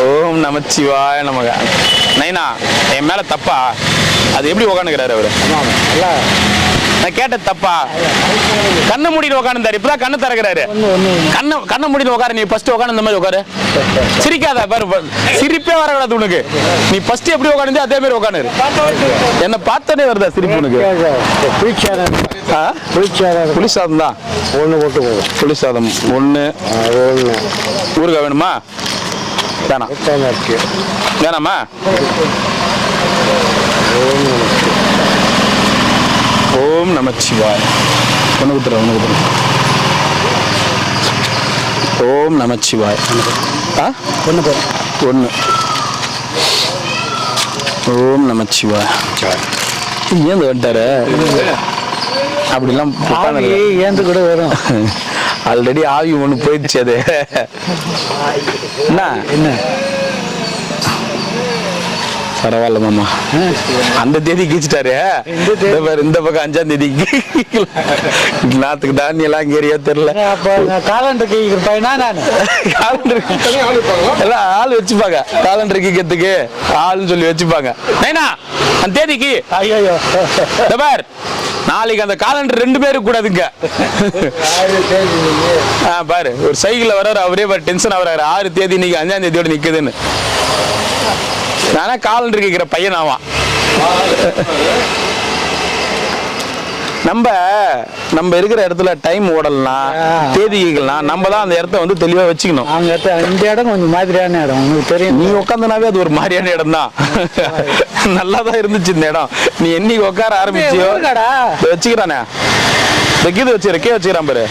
ஓம் நமச்சிவாய நமக. நைனா என் மேல தப்பா? அது எப்படி உக்காந்துக்கிறாரு அவரு? நான் கேட்ட தப்பா? கண்ணை மூடிட்டு உட்காந்துருந்தாரு. இப்பதான் கண்ணு திறக்கிறாரு. கண்ணை மூடிட்டு உட்காரு. நீ ஃபர்ஸ்ட் உட்காந்து இந்த மாதிரி உட்காரு. சிரிக்காத பாரு. சிரிப்பே வரக்கூடாது உனக்கு. நீ ஃபர்ஸ்ட் எப்படி உட்காந்து அதே மாதிரி உட்காந்து. என்ன பார்த்தனே வருதா சிரிப்பு உனக்கு? புளி சாதம் தான். 1 போட்டு புளி சாதம் 1. ஊறுகாய் வேணுமா? வேணாம். வேணாமா? ஓம் நமச்சிவாய. ஒன்று கொடுத்துறேன். ஓம் நமச்சிவாய. 1. ஓம் நமச்சிவாய. ஏன் வந்துட்டாரு? அப்படிலாம் ஏந்து கூட வரும். ஆல்ரெடி ஆவி ஒன்று போயிடுச்சு. அது என்ன பரவாயில்ல மாமா. அந்த தேதி கீச்சிட்டாரு. இந்த பக்கம் 5ஆம் தேதி நாத்துக்கு தானியம் எல்லாம் ஏரியா தெரியல. எல்லாம் ஆள் வச்சுப்பாங்க. காலண்டர் கீக்கிறதுக்கு ஆள்னு சொல்லி வச்சுப்பாங்க. அந்த தேதிக்கு பார் நாளைக்கு அந்த காலண்டர் 2 பேருக்கு கூடாதுங்க. பாரு ஒரு சைக்கிள் வர்றாரு. அவரே டென்ஷன் ஆகுறாரு. 6 தேதி இன்னைக்கு 5ஆம் தேதியோட நிக்குதுன்னு. நானே காலண்டர் கேட்கிற பையன் ஆவான். நம்ம இருக்கிற இடத்துல டைம் ஓடலாம், தேதிகள்லாம் நம்ம தான் அந்த இடத்த தெளிவா வச்சுக்கணும். இந்த இடம் கொஞ்சம் மாதிரியான இடம் உங்களுக்கு தெரியும். நீ உட்காந்தனாவே அது ஒரு மாதிரியான இடம் தான். நல்லாதான் இருந்துச்சு இந்த இடம். நீ என்னைக்கு உட்கார ஆரம்பிச்சியோ வச்சுக்கிறானே. கீது வச்சுக்கிறான் பாரு.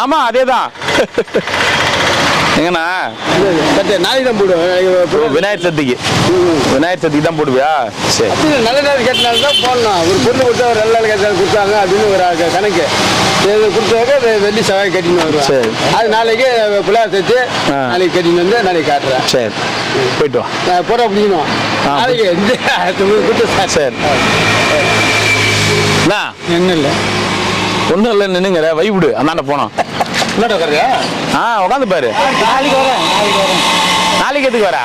ஆமா அதேதான். எங்கண்ணா நாளைக்கு தான் போடுவேன். விநாயகர் சதுர்த்திக்கு தான் போடுவியா? சரி நல்ல நேரம் கேட்டனால தான் போடணும். ஒரு பொருள் கொடுத்தா ஒரு நல்ல நாள் கேட்டாலும் கொடுத்தாங்க அப்படின்னு ஒரு கணக்கு கொடுத்தாக்க வெள்ளி செவ்வாய் கட்டின்னு வருவேன். சரி அது நாளைக்கு பிள்ளையார் சேர்த்து நாளைக்கு கட்டின்னு வந்து நாளைக்கு காட்டுறேன். சரி போயிட்டு வா. போட பிடிக்கணும் நாளைக்கு கொடுத்து. சரி என்ன இல்லை ஒன்றும் இல்லை. நின்னுங்கிற வைவிடு அந்தாண்ட போனோம். உட்காந்து பாரு. நாளைக்கு எதுக்கு வர?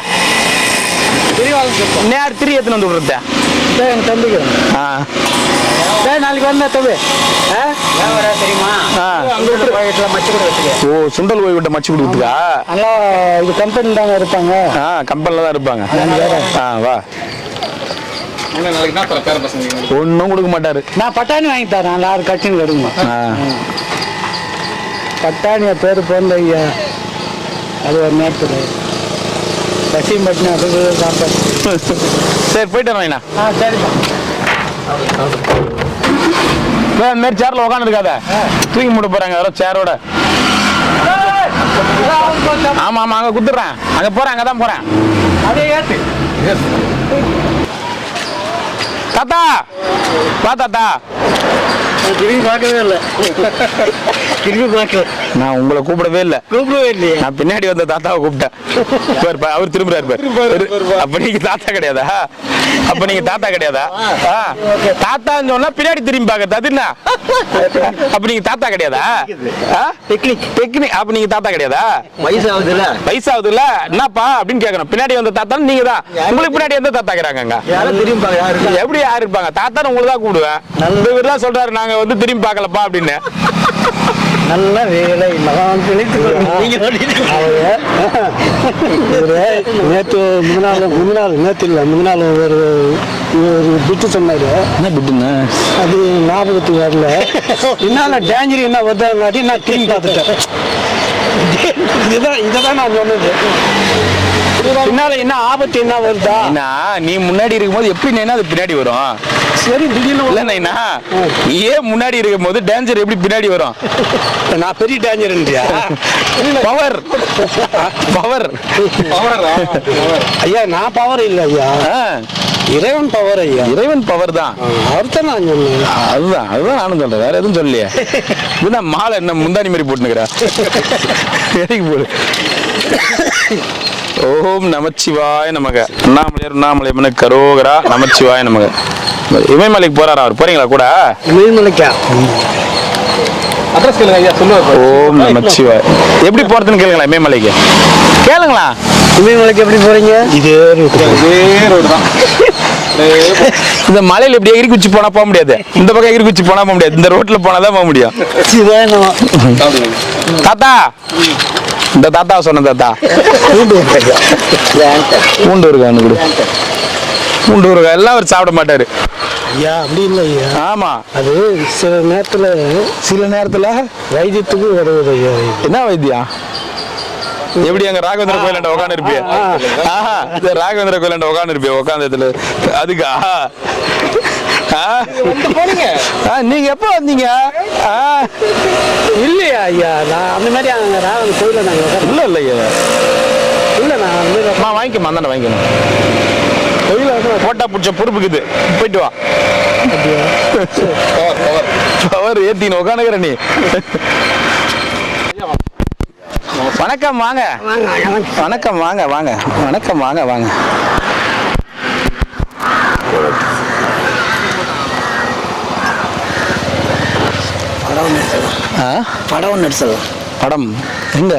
நேரம் 3 எத்தனை வந்து விடுறத தம்பிக்கு. நாளைக்கு வந்தா தம்பி ஓ சுண்டல் ஓய்வு விட்ட மச்சு கொடுத்துக்கா. இது கம்பெனில தாங்க இருப்பாங்க. கம்பெனில தான் இருப்பாங்க. வா ஒன்னும் கொடுக்க மாட்டாரு. நான் பட்டாணி வாங்கி தரேன். 6 கட்சின்னு கிடைக்குமா? பட்டாணியா பேரு போன ஐயா. அது ஒரு நேரத்தில் பசியும் பட்டினி அது சாப்பிட்டேன். சரி போயிட்டு வரேன். சரிப்பா. இந்த மாதிரி சேர்ல உட்காந்து இருக்காத. தூக்கி மூட போறாங்க யாரோ சேரோட. ஆமா ஆமா அங்க குடுத்துறேன். அங்க போறேன். அங்கதான் போறேன். அதே ஏத்து தாத்தா. வா தாத்தா. பார்க்கவே இல்லை. திரும்பி பார்க்கல. நான் உங்களை கூப்பிடவே இல்லை. கூப்பிடவே இல்லையே. நான் பின்னாடி வந்த தாத்தாவை கூப்பிட்டேன். அவர் திரும்புறாரு பாரு. அப்ப நீங்க தாத்தா கிடையாதா? அப்ப நீங்க தாத்தா கிடையாதா? தாத்தான்னு சொன்னா பின்னாடி திரும்பி பார்க்க அது என்ன? அப்ப நீங்க தாத்தா கிடையாதா? டெக்னிக். அப்ப நீங்க தாத்தா கிடையாதா? வயசாகுதுல்ல என்னப்பா அப்படின்னு கேட்கணும். பின்னாடி வந்த தாத்தா நீங்க தான். உங்களுக்கு பின்னாடி எந்த தாத்தா இருக்கிறாங்க? எப்படி யாரு இருப்பாங்க? தாத்தான்னு உங்களை தான் கூப்பிடுவேன். இவர்தான் சொல்றாரு நாங்க வந்து திரும்பி பார்க்கலப்பா அப்படின்னு. நல்ல வேலை நேற்று முன்னாள் ஒரு பிட்டு சொன்னாரு. என்ன பிட்டுங்க? அது ஞாபகத்துக்கு வரல. என்னால டேஞ்சர் என்ன வந்தாட்டி நான் திரும்பி பார்த்துட்டேன். இதான் நான் சொன்னது. பின்னால என்ன ஆபத்து என்ன வருதா? நீ முன்னாடி இருக்கும்போது எப்படி அது பின்னாடி வரும்? சரி திடீர்னு இல்லைண்ணா, ஏன் முன்னாடி இருக்கும் போது டேஞ்சர் எப்படி பின்னாடி வரும்? நான் பெரிய டேஞ்சர் பவர் பவர் ஐயா. நான் பவர் இல்லை ஐயா, இறைவன் பவர் ஐயா. இறைவன் பவர் தான். அவர்தான் நான் சொன்னேன். அதுதான் நானும் சொல்றேன், வேற எதுவும் சொல்லலையே. இதுதான் மாலை என்ன முந்தானி மாதிரி போட்டுக்கிறா. எதுக்கு போடு? ஓம் நமச்சிவாய நமக. அண்ணாமலை கரோகரா நமச்சிவாய நமக. இமயமலைக்கு போறாரா அவர்? போறீங்களா கூட? இமயமலைக்கா? அட்ரஸ் கேளுங்க ஐயா, சொல்லுவார். ஓம் நமச்சிவாய. எப்படி போறதுன்னு கேளுங்களா இமயமலைக்கு? கேளுங்களா. இமயமலைக்கு எப்படி போறீங்க? இதே ரோடு தான். இந்த மலையில இப்படி எகிரி குச்சி போனா போக முடியாது. இந்த பக்கம் எகிரி குச்சி போனா போக முடியாது. இந்த ரோட்ல போனாதான் போக முடியும். தாத்தா, இந்த தாத்தா சொன்ன தாத்தா பூண்டு இருக்கான்னு கொடு. பூண்டு இருக்கா எல்லாம் அவர் சாப்பிட மாட்டாரு ஐயா. அப்படி இல்லை ஐயா. ஆமா, அது சில நேரத்துல வைத்தியத்துக்கு வருவது ஐயா. என்ன வைத்தியம்? எப்படி அங்க ராகவேந்திர கோயிலாண்ட உட்காந்து இருப்பிய? ராகவேந்திர கோயிலாண்ட உட்காந்து இருப்பிய உட்காந்ததுல அதுக்கா? நீங்க எப்ப வந்தீங்க? இல்லையா ஐயா, நான் அந்த மாதிரி அங்க ராகவேந்திர கோயில நாங்க இல்ல இல்லையா இல்ல. நான் வாங்கிக்கமா தானே வாங்கிக்கணும். போட்டா பிடிச்ச பொறுப்புக்குது. போயிட்டு வா. பவர் ஏத்தின்னு உட்காந்துக்கிற நீ. வணக்கம் வாங்க. வணக்கம் வாங்க வாங்க. வணக்கம் வாங்க வாங்க. படம் நடிச்சலாம். படம் எங்க?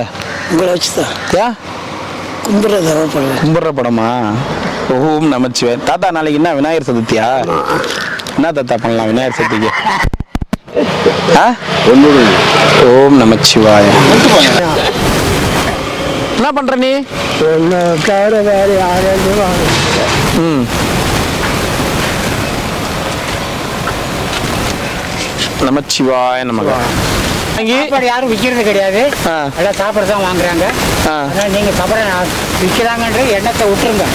உங்களை வச்சுதான் கும்பிடுற படமா? ஓம் நமச்சிவாய. தாத்தா நாளைக்கு என்ன விநாயகர் சதுர்த்தியா? என்ன தாத்தா பண்ணலாம் விநாயகர் சதுர்த்திக்கு? ஓம் நமச்சிவாய. என்ன பண்ற நீ? நமச்சிவாய நமக. சாப்பாடு யாரும் விற்கிறது கிடையாது, எல்லாம் சாப்பாடு தான் வாங்குறாங்க. அதனால நீங்க சாப்பாடு விற்கிறாங்கன்ற எண்ணத்தை விட்டுருங்க.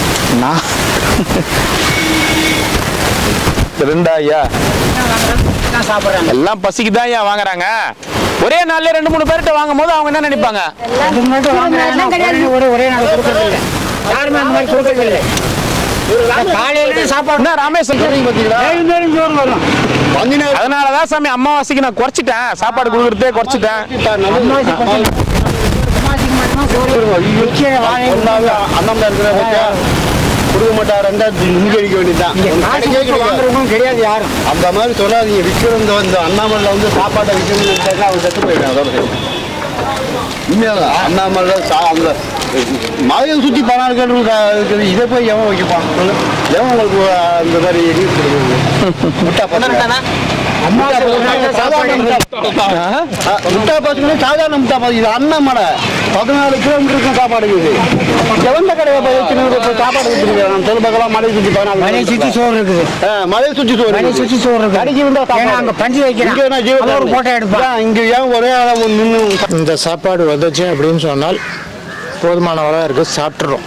ரெண்டாயா சாப்பிடுறாங்க எல்லாம் பசிக்கு தான் ஐயா வாங்குறாங்க. ஒரே நாள்ல 2-3 பேர்கிட்ட வாங்கும் போது அவங்க என்ன நினைப்பாங்க? ஒரே நாள் கொடுக்கறது இல்லை, யாருமே அந்த மாதிரி கொடுக்கறது இல்லை. காலையில சாப்பாடு அதனாலதான் சாமி அமாவாசைக்கு நான் குறைச்சிட்டேன், சாப்பாடு கொடுக்கறதே குறைச்சிட்டேன். கொடுக்க மாட்டார், இங்கே அடிக்க வேண்டியதுதான். கிடையாது யாரும் அந்த மாதிரி சொல்லாதீங்க. விற்கிறது வந்து அண்ணாமலையில் வந்து சாப்பாட்டை விற்கணும்னு அவன் செத்து போயிட்டான். அதோட உண்மையாக அண்ணாமலை அந்த மலையை சுற்றி பணம் இருக்குது. இதை போய் எவன் வைக்கப்பான்? எவன் உங்களுக்கு அந்த மாதிரி நியூஸ் கொடுக்குறது? முட்டா பாத்துக்கணும். சாதாரண முட்டா பாத்து இது அண்ணாமலை 14 கிலோமீட்டருக்கு சாப்பாடு இருக்குது. எவந்த கடையை போய் சாப்பாடு வச்சிருக்கேன் சொல்லு பார்க்கலாம். மலையை சுற்றி 14 மலையை சுற்றி சோறு இருக்குது. மலையை சுற்றி சோறு, மலையை சுற்றி சோறு இருக்குது. கடைக்கு வந்தா அங்கே பஞ்சு வைக்கிறேன், போட்டோ எடுப்பேன். இங்கே ஏன் ஒரே அளவு நின்று இந்த சாப்பாடு வந்துச்சு அப்படின்னு சொன்னால் போதுமான அளவு இருக்கு, சாப்பிட்றோம்.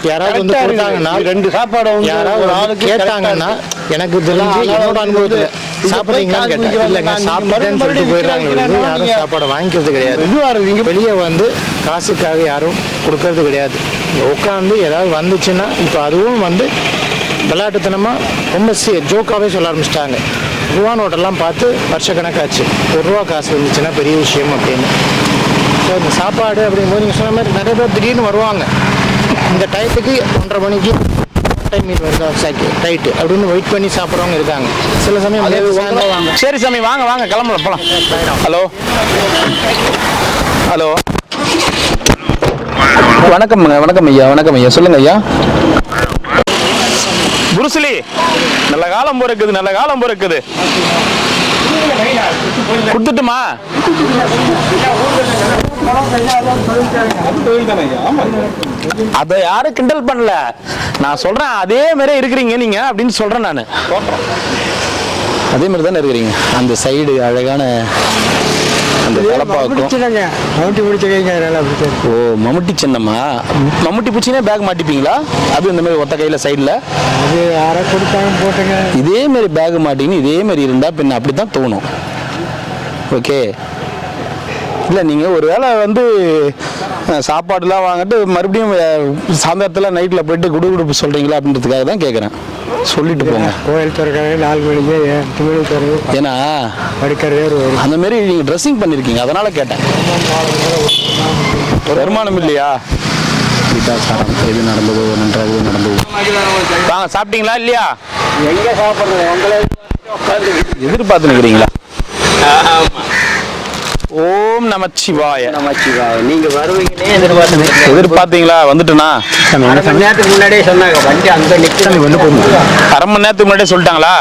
யாராவது வந்து கொடுத்தாங்கன்னா 2 சாப்பாடு யாராவது ஆளுக்கு கேட்டாங்கன்னா எனக்கு தெரிஞ்சு என்னோட அனுபவத்தில் சாப்பிட்றீங்களான்னு கேட்டேன். இல்லைங்க சாப்பிட்றேன்னு சொல்லிட்டு போயிடுறாங்க. யாரும் சாப்பாடை வாங்கிக்கிறது கிடையாது. வெளியே வந்து காசுக்காக யாரும் கொடுக்கறது கிடையாது. உட்காந்து ஏதாவது வந்துச்சுன்னா இப்போ அதுவும் வந்து விளையாட்டுத்தனமாக ரொம்ப ஜோக்காகவே சொல்ல ஆரம்பிச்சிட்டாங்க. ரூபா நோட்டெல்லாம் பார்த்து வருஷக்கணக்காச்சு. ₹1 காசு இருந்துச்சுன்னா பெரிய விஷயம் அப்படின்னு. ஸோ இந்த சாப்பாடு அப்படிங்கும்போது நீங்கள் சொன்ன மாதிரி நிறைய பேர் திடீர்னு வருவாங்க. இந்த டயத்துக்கு 1:30 மணிக்கு டைம் மீட் வருதா சாக்கி ரைட்டு அப்படின்னு வெயிட் பண்ணி சாப்பிட்றவங்க இருக்காங்க. சில சமயம் வாங்க. சரி சாமி, வாங்க வாங்க கிளம்பலாம் போகலாம். ஹலோ ஹலோ, வணக்கம்ங்க. வணக்கம் ஐயா. வணக்கம் ஐயா, சொல்லுங்க ஐயா. புருஸ்லி, நல்ல காலம் பிறக்குது, நல்ல காலம் பிறக்குது. கொடுத்துட்டுமா? அதை யாரும் கிண்டல் பண்ணல, நான் சொல்றேன் அதே மாதிரி இருக்கிறீங்க நீங்க அப்படின்னு சொல்றேன். நான் அதே மாதிரி தானே இருக்கிறீங்க. அந்த சைடு அழகான அந்த ஓ மம்முட்டி சின்னம்மா. மம்முட்டி பூச்சினே பேக் மாட்டிப்பீங்களா? அது இந்த மாதிரி ஒத்த கையில சைடில் இதே மாதிரி பேக் மாட்டின்னு இதே மாதிரி இருந்தா பின்ன அப்படித்தான் தோணும். ஓகே, இல்லை நீங்கள் ஒரு வேளை வந்து சாப்பாடுலாம் வாங்கிட்டு மறுபடியும் சாயந்தரத்தில் நைட்டில் போயிட்டு குடுகுடுப்பு சொல்கிறீங்களா அப்படின்றதுக்காக தான் கேட்குறேன். சொல்லிட்டு போங்க. கோயில் திறக்கிறது 4 மணிக்கு 8 மணிக்கு திறகு. ஏன்னா படிக்கிறது அந்த மாதிரி நீங்கள் ட்ரெஸ்ஸிங் பண்ணியிருக்கீங்க, அதனால கேட்டேன். வருமானம் இல்லையா? எது நடந்ததோ நன்றாக நடந்தது. வாங்க, சாப்பிட்டீங்களா இல்லையா? எங்கே சாப்பிட்றது உங்களை எதிர்பார்த்து நிற்கிறீங்களா? ஓம் நமச்சிவாய. நமச்சிவாய. நீங்க வருவீங்கன்னே எதிர்பார்த்தீங்களா? வந்துட்டுனா அரை மணி நேரத்துக்கு முன்னாடியே சொன்னாங்க. வண்டி அங்கே நிற்கிறது வந்து போகணும். அரை மணி நேரத்துக்கு முன்னாடியே சொல்லிட்டாங்களா?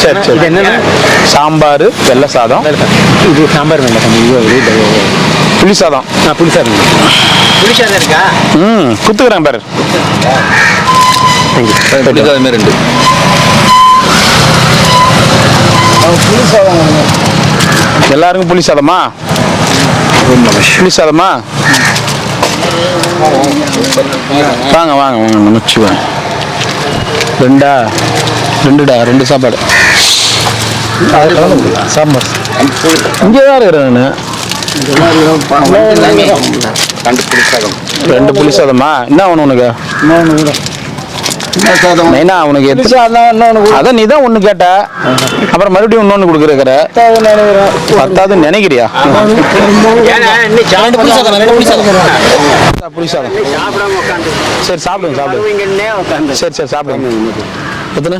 சரி சரி. என்னென்ன சாம்பார், வெள்ளை சாதம். இது சாம்பார் வெள்ளை புளி சாதம். புளி சாதம். புளி சாதம் இருக்கா? குத்துக்கிறேன் பாரு. அதுமாதிரி 2 புளி சாதம். எல்லாருக்கும் புளி சாதமா? புளி சாதமா? வாங்க வாங்க வாங்க. நமச்சிவாய். 2 சாப்பாடு. சாம்பார் இங்கே தான் இருக்கிறேன் நான். 2 புளி சாதமா? என்ன வேணும் உனக்கு? நைனா உனக்கு அதான் நீ தான் 1 கேட்ட, அப்புறம் மறுபடியும் இன்னொன்று கொடுக்குற. 10வது நினைக்கிறியா? புளி சாதம். சரி சாப்பிடுங்க சாப்பிடுங்க. சரி சரி சாப்பிடுங்க. எத்தனை?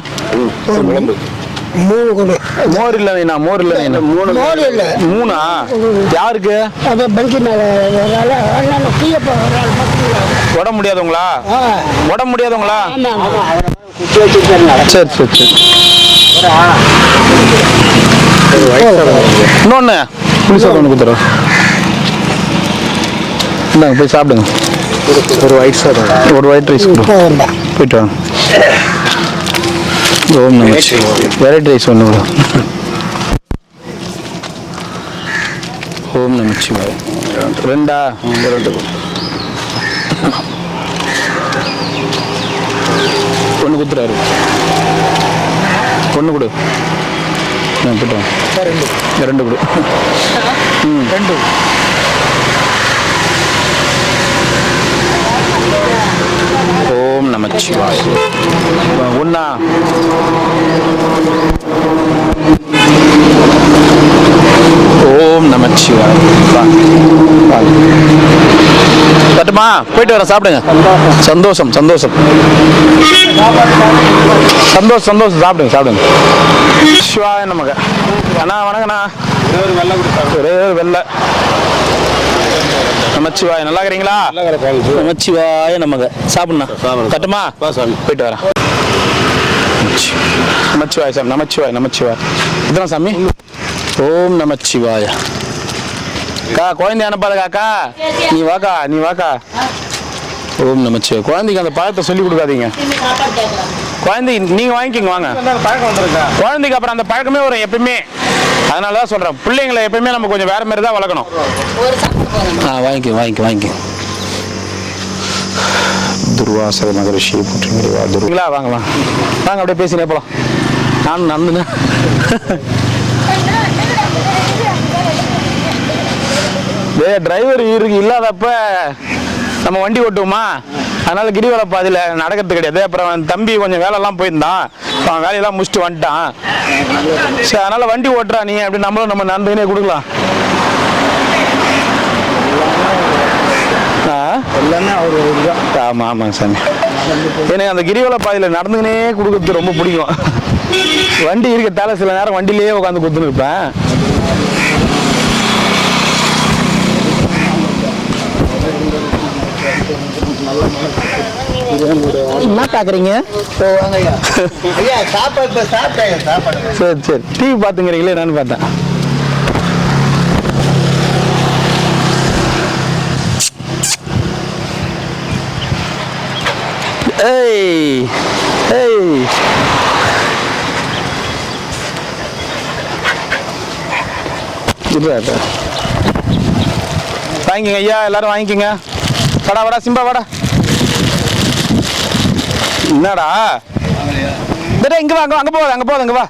3 கொடு. மோர் இல்லை நைனா, மோர் இல்லை நைனா. 3 யாருக்கு? உட முடியாதவங்களா? உட முடியாதவங்களா? சரி சரி சரி. இன்னொன்று புளி சாதம் ஒன்று கொடுத்துறோம். இந்தாங்க போய் சாப்பிடுங்க. ஒரு ஒயிட் சாதம், ஒரு ஒயிட் ரைஸ் கொடு. போயிட்டு வாங்க. ஓம் நமச்சிவாய. வெரைட்டி ரைஸ் ஒன்று கொடு. ஓம் நமச்சிவாய. 2 ஒன்று கொடுத்துறாரு. 1 கொடு. நான் போய்ட்டு 2 கொடு. 2. ஓம் நமச்சிவாய. 1 ஓம் நமச்சிவாய. தட்டுமா? போயிட்டு வரேன், சாப்பிடுங்க. சந்தோஷம் சந்தோஷம் சந்தோஷம் சந்தோஷம். சாப்பிடுங்க சாப்பிடுங்க. சிவாய நமக்கு. அண்ணா வணக்கண்ணா. ஒரே ஒரு வெள்ளை. நமச்சிவாய. நல்லா இருக்கிறீங்களா? நமச்சிவாய நமக்கு. சாப்பிடுண்ணா. தட்டுமா? போயிட்டு வரேன். நமச்சிவாய சாமி. நமச்சிவாய நமச்சிவாய. இதுதான் சாமி. ஓம் நமச்சிவாய. அக்கா குழந்தை அனுப்பாத காக்கா. நீ வாக்கா நீ வாக்கா. ஓம் நமச்சிவாய. குழந்தைக்கு அந்த பழத்தை சொல்லி கொடுக்காதீங்க. குழந்தை நீங்க வாங்கிக்கோங்க வாங்க. குழந்தைக்கு அப்புறம் அந்த பழக்கமே வரும் எப்பயுமே. அதனால தான் சொல்றேன், பிள்ளைங்களை எப்பயுமே நம்ம கொஞ்சம் வேற மாதிரி தான் வளர்க்கணும். வாங்கிக்க வாங்கிக்க வாங்கிக்க. துர்வாசக மகரிஷி போட்டுங்களா? வாங்க வாங்க வாங்க. அப்படியே பேசினே போலாம். நானும் நந்துன்னு டிரைவர் இல்லாதப்ப நம்ம வண்டி ஓட்டுவோமா? அதனால கிரிவல பாதையில் நடக்கிறது கிடையாது. அப்புறம் தம்பி கொஞ்சம் வேலைலாம் போயிருந்தான், அவன் வேலையெல்லாம் முடிச்சுட்டு வந்துட்டான். சரி அதனால வண்டி ஓட்டுறா நீ அப்படி நம்மளும் நம்ம நண்பனே கொடுக்கலாம். எல்லாமே அவர் இதுதான். ஆமாம் ஆமாங்க சாமி. எனக்கு அந்த கிரிவல பாதையில் நடந்துக்கினே கொடுக்கறது ரொம்ப பிடிக்கும். வண்டி இருக்கிறதால சில நேரம் வண்டியிலேயே உட்காந்து கொடுத்துன்னு இருப்பேன். என்ன பார்க்குறீங்க? சரி சரி டிவி பார்த்துங்கிறீங்களே என்னன்னு பார்த்தேன். ஏய் ஏய் வாங்கிக்கங்க ஐயா, எல்லாரும் வாங்கிக்கங்க. வாடா வாடா சிம்பா வாடா. என்னடா இங்க வா, அங்க போகாத, அங்க போகாத, அங்க வா,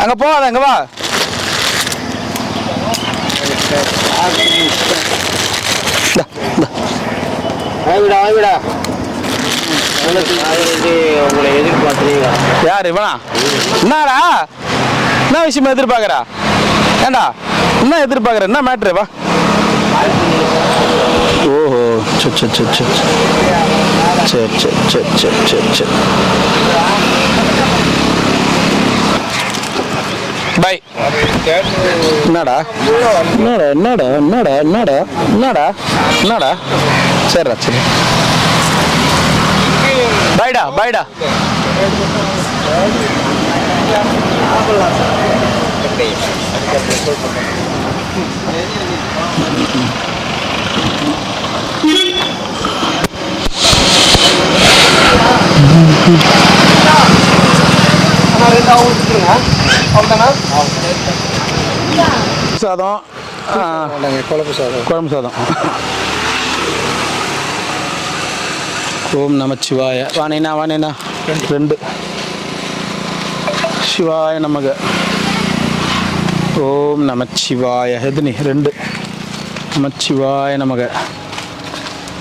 அங்க போகாத, அங்க வா. உங்களை எதிர்பார்க்குறீங்க. யாரு இவனா? என்னடா என்ன விஷயமா எதிர்பார்க்கறா? ஏண்டா என்ன எதிர்பார்க்கற? என்ன மேட்ரு? வா. ஓஹோ சரி சரி சரி சரி சரி சரி சரி சரி சரி சரி பை. என்னடா என்னடா என்னடா என்னடா என்னடா என்னடா என்னடா? சரிடா சரி பாய்டா பாய்டா. சாதம், குழம்பு சாதம். குழம்பு சாதம். ஓம் நமச்சிவாய. வானேனா வானேனா 2. சிவாய நமக. ஓம் நமச்சிவாய. எதுனி 2. நமச்சிவாய நமக.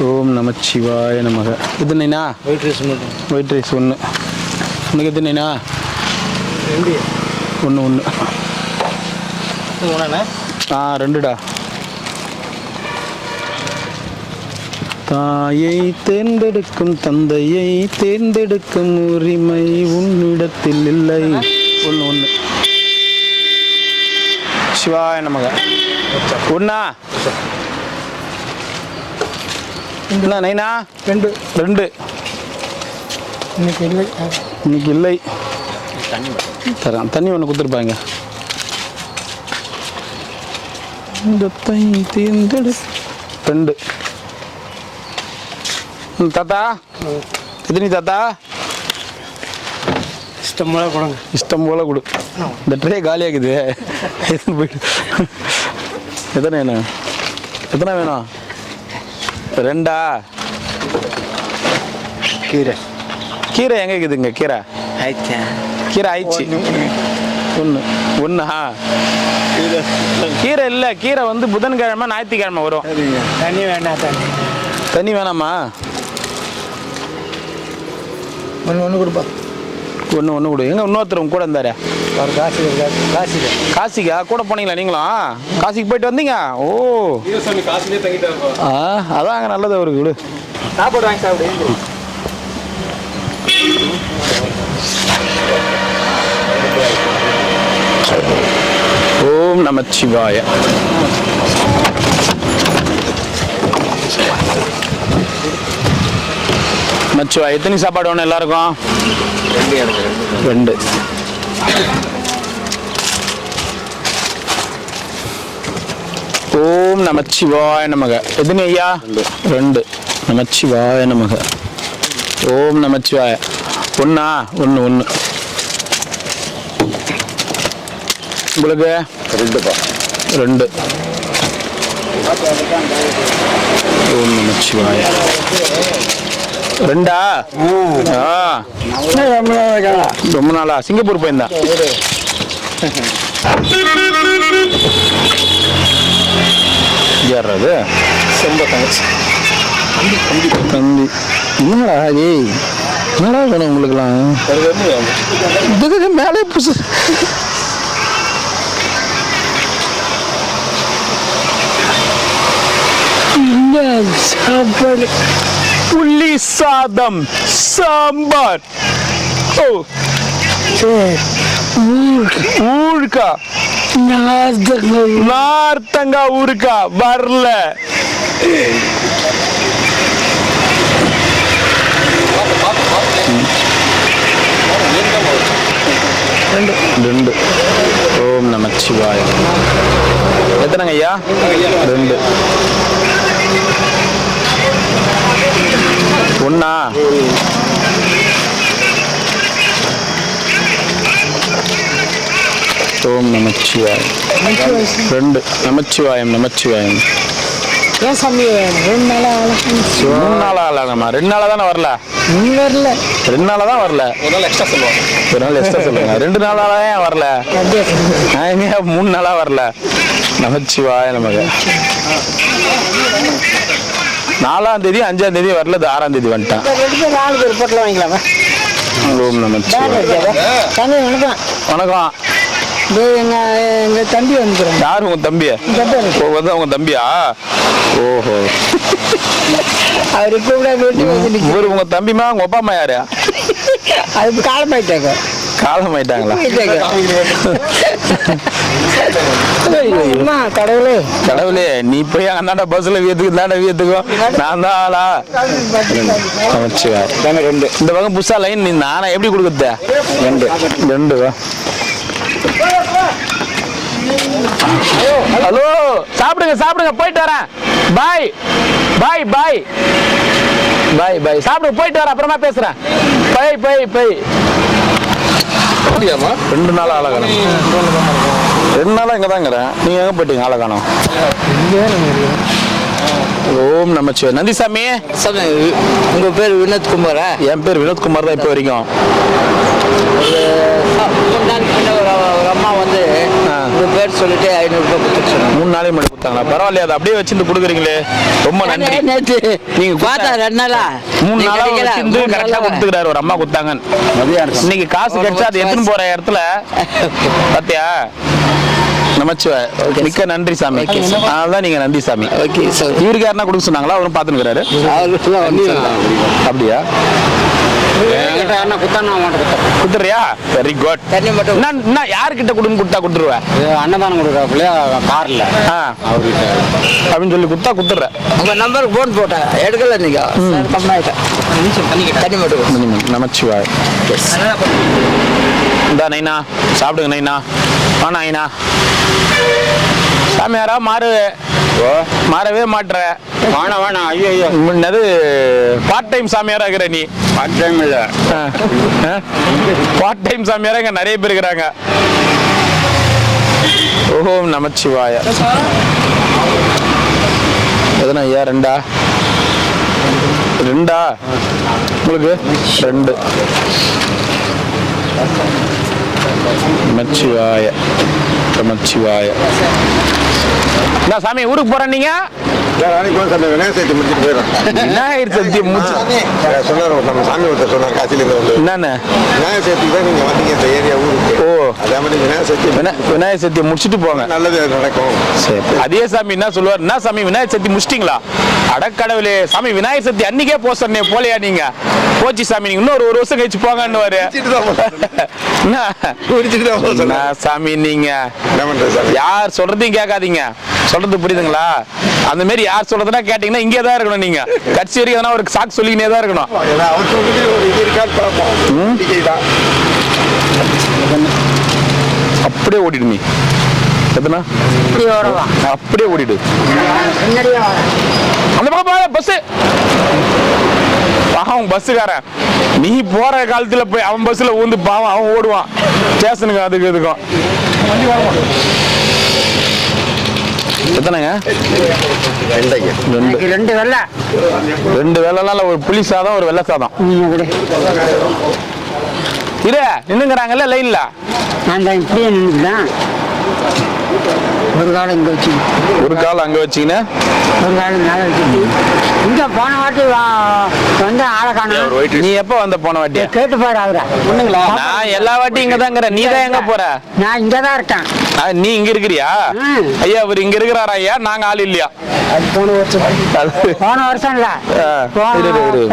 ஓம் நமச்சிவாய நமக. எதுனா ஒயிட் ரைஸ் மட்டும். White rice 1. உனக்கு எதுனா 2. 1 1. ஒன்றாண்ணே? 2டா. தாயை தேர்ந்தெடுக்கும் தந்தையை தேர்ந்தெடுக்கும் உரிமை உன்னிடத்தில் இல்லை. 1 1. சிவாய நமக. 1 என்ன நைனா? 2 2. இன்னைக்கு இல்லை. இன்னைக்கு இல்லை. தரேன் தண்ணி ஒன்று கொடுத்துருப்பாங்க. இந்த தாயை தேர்ந்தெடு 2. தாத்தா எத்தனை தாத்தா? இஷ்டம் போல கொடுங்க. இஷ்டம் போல கொடு. இந்த ட்ரே காலியாகுது. எத்தனை போயிட்டு எத்தனை வேணும்? எத்தனை வேணும்? 2. கீரை. கீரை எங்கே இருக்குதுங்க? கீரை ஆயிடுச்சா? கீரை ஆயிடுச்சு. 1 1. கீரை இல்லை, கீரை வந்து புதன்கிழமை ஞாயிற்றுக்கிழமை வரும். தண்ணி வேணாம். தண்ணி வேணாமா? 1 கொடுப்பா. 1 கொடு. எங்க இன்னொருத்தர் கூட இருந்தாரு? ஒரு காசிக்கா கூட போனீங்களா நீங்களும்? காசிக்கு போயிட்டு வந்தீங்க? ஓ அதான் அங்கே நல்லது அவருக்கு. விடு சாப்பாடு வாங்கி சாப்பிடு. ஓம் நமச்சிவாய. நமச்சிவாய. எத்தனை சாப்பாடு வேணும் எல்லாருக்கும்? 2. ஓம் நமச்சிவாய நமக. எத்தனை ஐயா? 2. நமச்சிவாய நமக. ஓம் நமச்சிவாய. 1 1. உங்களுக்கு 2. ஓம் நமச்சிவாய. 2 ரொம்ப நாளா சிங்கப்பூர் போயிருந்தா? யார் அது? ரொம்ப தேங்க்ஸ். தம்பி என்னடா ஏய் என்னடா வேணும் உங்களுக்குலாம் இதுக்கு மேலே புதுசு சாப்பாடு புள்ளி சாதம் சாம்பார் ஓ ஊருக்கா நார்த்தங்கா ஊருக்கா வரல ரெண்டு ஓம் நமச்சிவாய எத்தனைங்க ஐயா 2 ஒண்ணா ஓம் நமச்சிவாயம் 2 நமச்சிவாயம் ஏன் சாமி 2 நாளா ஆளாங்கம்மா 2 நாளா தானே வரல வரல 2 நாளா தான் வரல ஒரு நாள் எக்ஸ்ட்ரா சொல்லுங்க 2 நாளா ஏன் வரல 3 நாளா வரல நமச்சிவாய நமக்கு 4ஆம் தேதி 5ஆம் தேதி வரல 6ஆம் தேதி வந்துட்டான் 4 பேர் போட்டல வாங்கிக்கலாமா ஓம் நமச்சிவாய வணக்கம் எங்க தம்பி வந்துக்கிறேன் யாரு உங்க தம்பியா உங்க தம்பியா ஓஹோ அவரு இவரு உங்க தம்பிமா உங்க அப்பா அம்மா யாரு அது காலமாயிட்டாங்களா கடவுளே நீ போய் அந்தாண்ட பஸ்ல வியத்துக்கும் நான் தான் ஆளா இந்த பக்கம் புதுசா லைன் நீ நானா எப்படி கொடுக்குறது 2 ஹலோ சாப்பிடுங்க போயிட்டு வரேன் பாய் சாப்பிடுங்க போயிட்டு வரேன் அப்புறமா பேசுறேன் பை 2 நாளா ஆளை காணும் 2 நாளா இங்க தாங்கிறேன் நீங்க எங்க போயிட்டீங்க ஆளை காணும் ஓம் நமச்சிவாய நந்திசாமி உங்க பேர் வினோத்குமாரா? என் பேர் வினோத்குமார் தான் இப்போ வரைக்கும். ஒரு அம்மா வந்து உங்க பேர் சொல்லிட்டு 500 ரூபாய் கொடுத்துருச்சு. 3 நாளைக்கு முன்னாடி கொடுத்தாங்களா? பரவாயில்லையா, அதை அப்படியே வச்சுட்டு கொடுக்குறீங்களே, ரொம்ப நன்றி. நேற்று நீங்க பார்த்தா 2 நாளா 3 நாளா வச்சிருந்து கரெக்டா கொடுத்துக்கிறாரு. ஒரு அம்மா கொடுத்தாங்க. இன்னைக்கு காசு கிடைச்சா அது எடுத்துன்னு போற இடத்துல பாத்தியா? நமச்சிவாய், மிக்க நன்றி சாமி. அதனாலதான் நீங்க நன்றி சாமி. இவருக்கு யாருன்னா கொடுக்க சொன்னாங்களா? அவரும் பாத்துக்கிறாரு. அப்படியா? குடுத்துறியா? Very good. யாருக்கிட்ட கொடுன்னு கொடுத்தா கொடுத்துருவேன். அன்னதானம் கொடுக்குறாப்புல கார்ல அவர்கிட்ட அப்படின்னு சொல்லி கொடுத்தா கொடுத்துட்றேன். உங்க நம்பருக்கு போன் போட்டேன், எடுக்கல. நீங்க தண்ணி மட்டும். நமச்சிவாய். இந்தா நைனா, சாப்பிடுங்க நைனா. வாணா ஐனா. சாமியாரா மாறவே மாட்டுற. வேணாம் ஐயோ ஐயோ, முன்னது பார்ட் டைம் சாமியாரா இருக்கிற நீ. பார்ட் டைம் இல்ல, பார்ட் டைம் சாமியாரா இங்க நிறைய பேர் இருக்கிறாங்க. ஓம் நமச்சிவாய. எதனா ஐயா? 2 உங்களுக்கு 2. நமச்சிவாய நமச்சிவாய. என்ன சாமி ஊருக்கு போறேன்? நீங்க விநாயகர் சதுர்த்தி முடிச்சுட்டு போயிடும். விநாயகர் சதுர்த்தி சொன்னார் நம்ம சாமி ஒருத்தர் சொன்னார், காசிலிருந்து வந்து. என்னன்னு? விநாயகர் சதுர்த்திக்கு தான் நீங்க வந்தீங்க இந்த ஏரியா ஊருக்கு. ஓ, அதே மாதிரி விநாயகர் சதுர்த்தி முடிச்சுட்டு போங்க, நல்லது நடக்கும். சரி. அதே சாமி என்ன சொல்லுவார்? என்ன சாமி விநாயகர் சதுர்த்தி முடிச்சிட்டீங்களா? அடக்கடவுளே சாமி, விநாயகர் சதுர்த்தி அன்னைக்கே போக சொன்னே, போலையா நீங்க? போச்சு சாமி, நீங்க இன்னொரு 1 வருஷம் கழிச்சு போங்கன்னு. சாமி நீங்க யார் சொல்றதையும் கேட்காதீங்க. சொல்றது புரியுதுங்களா? அந்த மாதிரி யார் சொல்றதுன்னா கேட்டீங்கன்னா இங்கே தான் இருக்கணும். நீங்க கட்சி வரைக்கும் எதனா ஒரு சாக்கு சொல்லிக்கினே தான் இருக்கணும். அப்படியே ஓடிடு நீ. எதுனா அப்படியே ஓடிடு. அந்த பக்கம் பஸ், அவன் பஸ்ஸுக்காரன். நீ போற காலத்துல போய் அவன் பஸ்ல ஊந்து பாவம் அவன் ஓடுவான் ஸ்டேஷனுக்கு. அதுக்கு இதுக்கும் எத்தனைங்க? 2 வெள்ளை. 2 வெள்ளைலாம் ஒரு புளி சாதம், ஒரு வெள்ளை சாதம். இரு நின்னுங்கிறாங்கல்ல லைன்ல. நான் இப்படியே நின்றுதான். ஒரு காலம் இங்கே வச்சு ஒரு கால் அங்க வச்சீங்கன்னா ஒரு காலம் மேலே வச்சுட்டு இங்கே போன வாட்டி வந்து ஆளை காணும். நீ எப்ப வந்த போன வாட்டி? கேட்டு பாரு அவரை ஒண்ணுங்களா. நான் எல்லா வாட்டியும் இங்க தாங்கிற. நீ தான் எங்க போற? நான் இங்கே தான் இருக்கேன். நீ இங்க இருக்கிறியா? ஐயா அவர் இங்க இருக்கிறாரா ஐயா? நாங்க ஆள் இல்லையா? அது போன வருஷம் இல்ல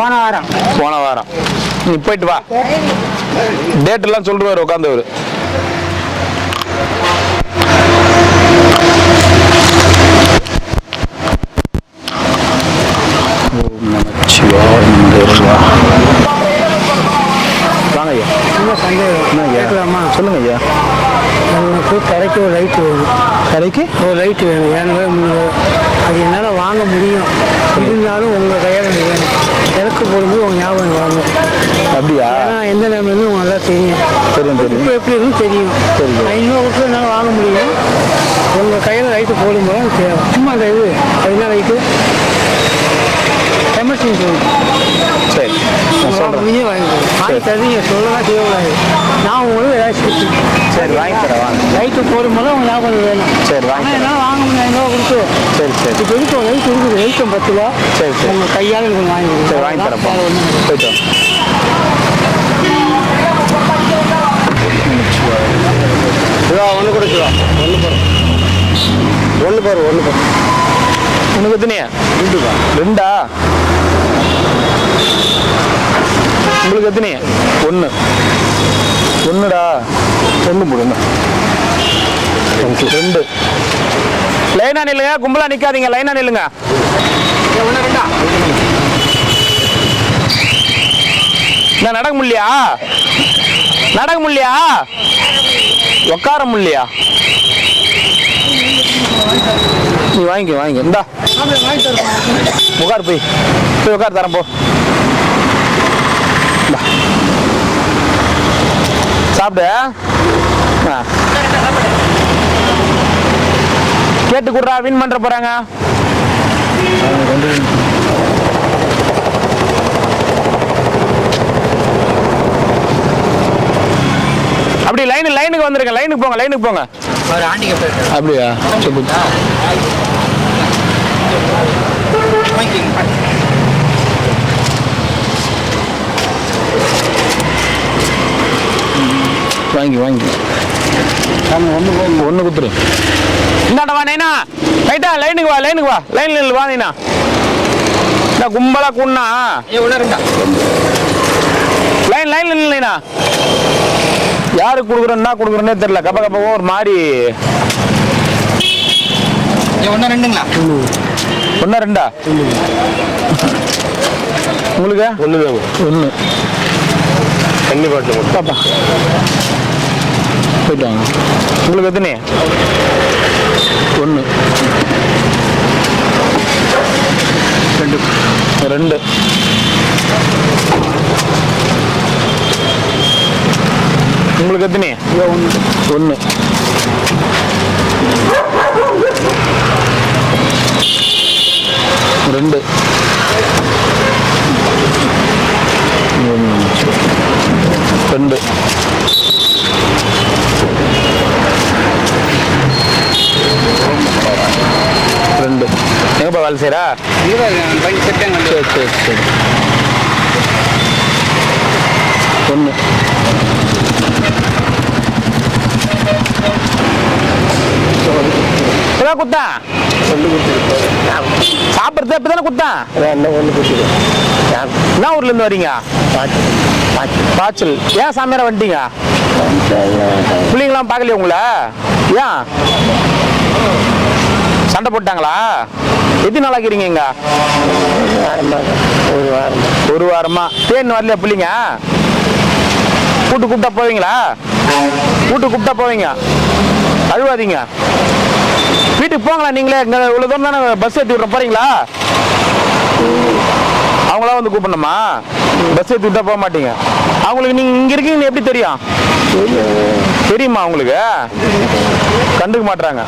போன வாரம். போன வாரம் நீ போயிட்டு வா. டேட் எல்லாம் சொல்றாரு உட்காந்தவர். வாங்க ஐயா. கேட்கலாமா? சொல்லுங்க ஐயா. எனக்கு கடைக்கு ஒரு லைட்டு வேணும். கடைக்கு ஒரு லைட்டு வேணும். ஏன்னா அது என்னால் வாங்க முடியும். இருந்தாலும் உங்கள் கையால் வேணும். எனக்கு போடும்போது உங்கள் ஞாபகம் வாங்க. அப்படியா? ஏன்னா எந்த நேரம்னு உங்களுக்கு நல்லா தெரியும். இப்போ எப்படி இருக்குன்னு தெரியும். இன்னொரு என்னால் வாங்க முடியும். உங்கள் கையில் லைட்டு போடும்போது தேவை. சும்மா அந்த இது அது என்ன லைட்டு எமர்ஜென்சி சரி வாங்கி வாங்கி தருவீங்க. சொல்லலாம் தேவையாது. நான் உங்களுக்கு ஏதாச்சும் சரி வாங்கி தரேன் வாங்க. லைட்டு போடும்போது உங்கள் ஞாபகம் வேணும். சரி வாங்கி என்னால் வாங்க முடியும். கொடுத்து சரி சரி இப்போ இருக்கு ஒரு லைட் இருக்குது. லைட்டும் 10 ரூபா. சரி சரி உங்கள் கையால் எனக்கு வாங்கி சரி வாங்கி தரேன். போயிட்டு ஒன்று கொடுச்சுவா. ஒன்று பாரு. உனக்கு எத்தனையா? ரெண்டா? உங்களுக்கு எத்தனையா? ஒன்றுடா. ஒன்று போடுங்க. 2. லைனா நில்லுங்க. கும்பலா நிக்காதீங்க. லைனா நில்லுங்க. நான் நடக்க முடியலையா? உட்கார முடியலையா? நீ வாங்கிக்க இந்தா உட்கார். போய் உட்கார் தரேன் போ. சாப்பிடு. கேட்டு குடுறா. வின் பண்ற போறாங்க. அப்படி லைனுக்கு வந்துருங்க. லைனுக்கு போங்க. அப்படியா? வாங்கி ஒன்று குத்துரு. இந்தாண்ட வா நைனா. ரைட்டா லைனுக்கு வா. லைன்ல வா நைனா. நான் கும்பலா கூண்ணா. லைன்ல இல்லைனா யாருக்கு கொடுக்குறேன்னே தெரியல. கப்ப ஒரு மாதிரி. 1 2ங்களா? 1 2 உங்களுக்கு? 1 தண்ணி பாட்டில் பாப்பா போயிட்டு வாங்க. உங்களுக்கு எத்தனை? 1 2 உங்களுக்கு எத்தனை? 1 2 2 2 எங்கப்பா வேலை செய்யறா? சரி 1 குத்தா சாப்பிடுறது இப்பதானே குத்தா. என்ன ஊர்ல இருந்து வரீங்க? பாய்ச்சல். ஏன் சாமியார வந்துட்டீங்க? பிள்ளைங்களாம் பார்க்கலையே உங்களை? ஏன் சண்டை போட்டாங்களா? எத்தனை நாள் ஆக்கிறீங்க இங்க? ஒரு வாரமா. தேன் வரலையா பிள்ளைங்க? கூப்பிட்டா போவீங்களா? கூப்பிட்டா போவீங்க. அழுவாதீங்க. வீட்டுக்கு போங்களா. நீங்களே இவ்வளவு தூரம் தானே பஸ் ஏற்றி விட்ற போறீங்களா? அவங்களா வந்து கூப்பிடணுமா? பஸ் ஏற்றி விட்டா போக மாட்டீங்க. அவங்களுக்கு நீங்க இங்க இருக்கீங்கன்னு எப்படி தெரியும்? தெரியுமா உங்களுக்கு? கண்டுக்க மாட்டாங்க.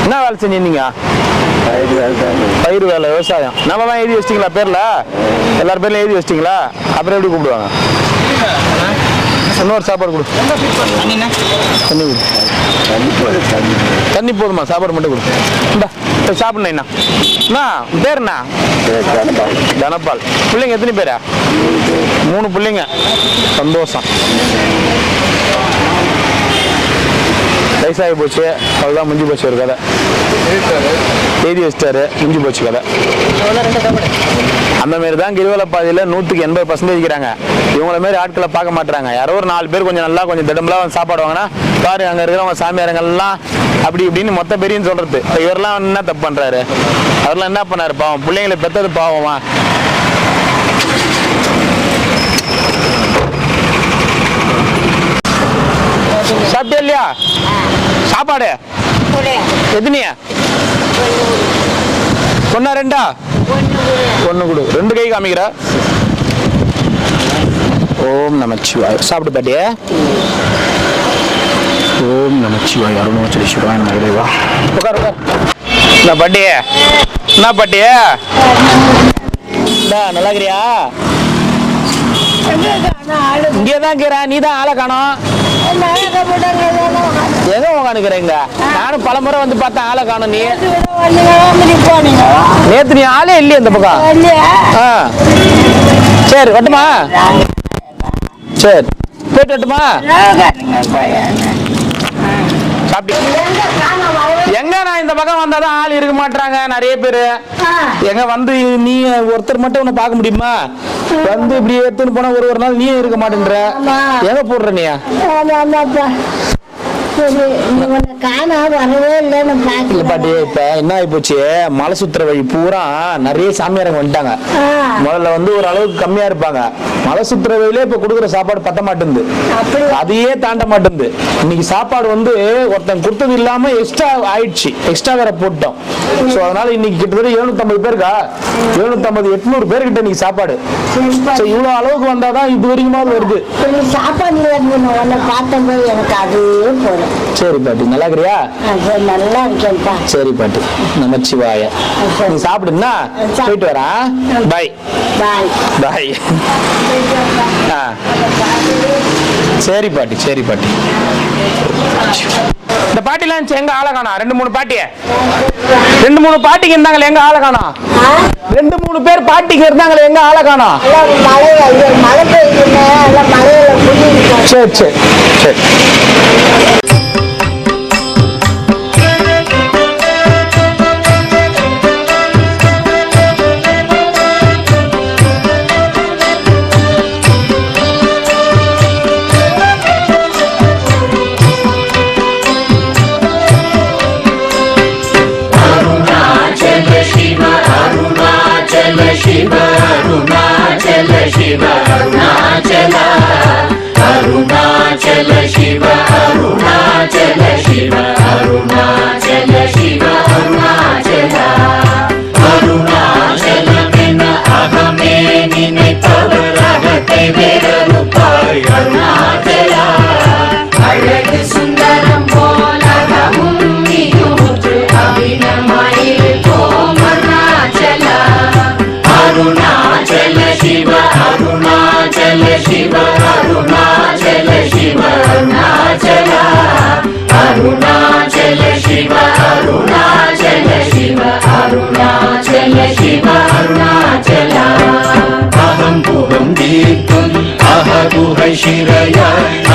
என்ன வேலை செஞ்சீங்க? பயிர் வேலை, விவசாயம். நம்ம தான் எழுதி வச்சிட்டீங்களா பேர்ல? எல்லார் பேர்ல எழுதி வச்சிட்டீங்களா? அப்புறம் எப்படி கூப்பிடுவாங்க? இன்னொரு சாப்பாடு கொடு. தண்ணி கொடு. தண்ணி போதுமா? சாப்பாடு மட்டும் கொடு. இந்தா போய் சாப்பிடணும். என்ன பேர் என்ன? தனபால். பிள்ளைங்க எத்தனை பேரா? 3 பிள்ளைங்க. சந்தோஷம். வயசாகி போச்சு, அவ்வளோதான், முடிஞ்சு போச்சு ஒரு கதை. எழுதி வச்சிட்டாரு, முடிஞ்சு போச்சு கதை. அந்த மாதிரி தான் கிரிவல பாதையில் 100% இருக்கிறாங்க. இவங்கள மாரி ஆட்களை பார்க்க மாட்டாங்க. யாரோ ஒரு 4 பேர் கொஞ்சம் நல்லா கொஞ்சம் திடம்பெல்லாம் வந்து சாப்பாடு வாங்கினா பாரு அங்கே இருக்கிறவங்க சாமியாரங்கள்லாம் அப்படி இப்படின்னு மொத்த பெரியன்னு சொல்றது. இவரெல்லாம் என்ன தப்பு பண்றாரு? அவரெல்லாம் என்ன பண்ணாரு? பாவம், பிள்ளைங்களை பெற்றது பாவமா? சாப்பிட்டியா இல்லையா? சாப்பாடு எத்தனையா? 1 2 1 கொடு. 2 கை காமிக்கிற. ஓம் நமச்சிவாய. சாப்பிடு பாட்டியே. ஓம் நமச்சிவாய. அருணாச்சலேஸ்வராய நம. இறைவா உட்கார் உட்கார். என்ன பாட்டியே? என்ன பாட்டியே? நல்லா இருக்கிறியா? இங்கே தான் இருக்கிற. நீ தான் ஆளை காணோம். எங்க உட்காந்துக்கிறீங்க? நானும் பல முறை வந்து பார்த்தேன், ஆளை காணோம். நீ நேத்து நீ ஆளே இல்லையே இந்த பக்கம். சரி வட்டுமா? சரி போயிட்டு வட்டுமா? எங்க நான் இந்த பக்கம் வந்தாதான் ஆள் இருக்க மாட்டாங்க நிறைய பேரு. எங்க வந்து நீ ஒருத்தர் மட்டும் உன்னை பார்க்க முடியுமா? வந்து இப்படி எடுத்துன்னு போனா ஒரு நாள் நீ இருக்க மாட்டேன்ற. எங்க போடுற நீ? பாட்டி இப்ப என்ன ஆகி போச்சு, மலை சுத்துற வழி பூரா நிறைய சாமியாரங்க வந்துட்டாங்க. முதல்ல வந்து ஒரு அளவுக்கு கம்மியா இருப்பாங்க. மலை சுத்துற வழியிலே இப்ப கொடுக்குற சாப்பாடு பத்த மாட்டேங்குது, அதையே தாண்ட மாட்டேங்குது. இன்னைக்கு சாப்பாடு வந்து ஒருத்தன் கொடுத்தது இல்லாம எக்ஸ்ட்ரா ஆயிடுச்சு, எக்ஸ்ட்ரா வேற போட்டோம். சோ அதனால இன்னைக்கு கிட்டத்தட்ட 750 பேருக்கா, 750 800 பேர்கிட்ட இன்னைக்கு சாப்பாடு. இவ்வளவு அளவுக்கு வந்தாதான் இது வரைக்குமா வருது சாப்பாடு. எனக்கு அதுவே போதும். சரி பாட்டி, நல்லா இருக்கிறியா? நல்லா இருக்கேன்ப்பா. சரி பாட்டி, நமச்சிவாய. நீ சாப்பிடுன்னா போயிட்டு வரா. பாய் பாய் பாய். சரி பாட்டி, சரி பாட்டி. இந்த பாட்டிலாம் எங்க ஆளை காணோம்? 2-3 பாட்டிய 2-3 பாட்டிக்கு இருந்தாங்களே, எங்க ஆளை காணோம்? 2-3 பேர் பாட்டிக்கு இருந்தாங்களே, எங்க ஆளை காணோம்? மழை பெய்யுதுன்னு மழையில. சரி சரி சரி. ಶಿರಯ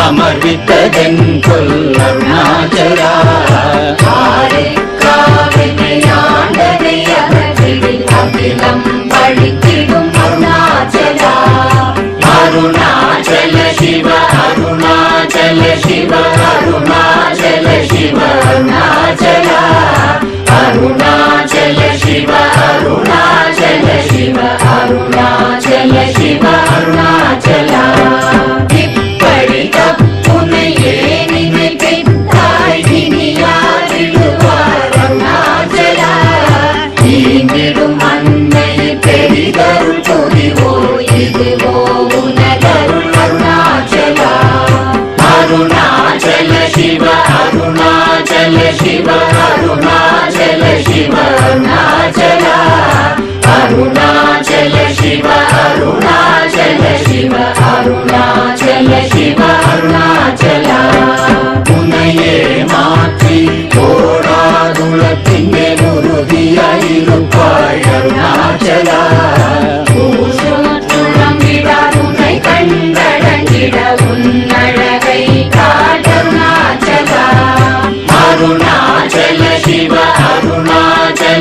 ಅಮರ್ವಿತದೆಂಕೊಲ್ ಅರುಣಾಚಲ அகிலம் பழித்திடும் அருணாச்சல அருணாச்சல சிவ அருணாச்சல சிவ அருணாச்சல சிவ அருணாச்சல அருணாச்சல சிவ அருணாச்சல சிவ அருணாச்சல சிவ அருணாச்சல இப்படி தப்புனையே நினைத்தாய் இனி யாரிடுவார் அருணாச்சல ஈந்திடும் அன்னை பெரிதருள் புரிவோ இதுவோ உனதருள் அருணாச்சல அருணாச்சல சிவ அருணாச்சல சிவ அருணாச்சல சிவ அருணாச்சல அருணாச்சல சிவ அருணாச்சல சிவ அருணாச்சல சிவ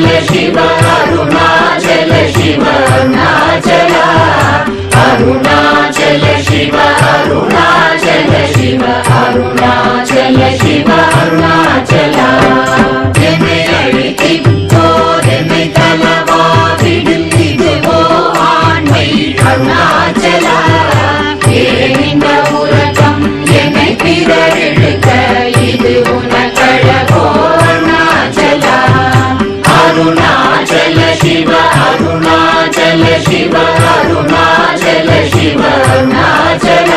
அருணாச்சல சிவ அருணாச்சல சிவ அருணாச்சல அருணாச்சல சிவ அருணாச்சல சிவ அருணாச்சல சிவ அருணாச்சல என்னை அழைத்திப்போர் என்னை தலவாவிடும் இதுவோ ஆண்மை அருணாச்சல ஏனிந்த உறக்கம் என்னை பிறரெடுக்க இது உனக்கழகோ அருணாச்சல அருணாச்சல சிவ அருணாச்சல சிவ அருணாச்சல சிவ அருணாச்சல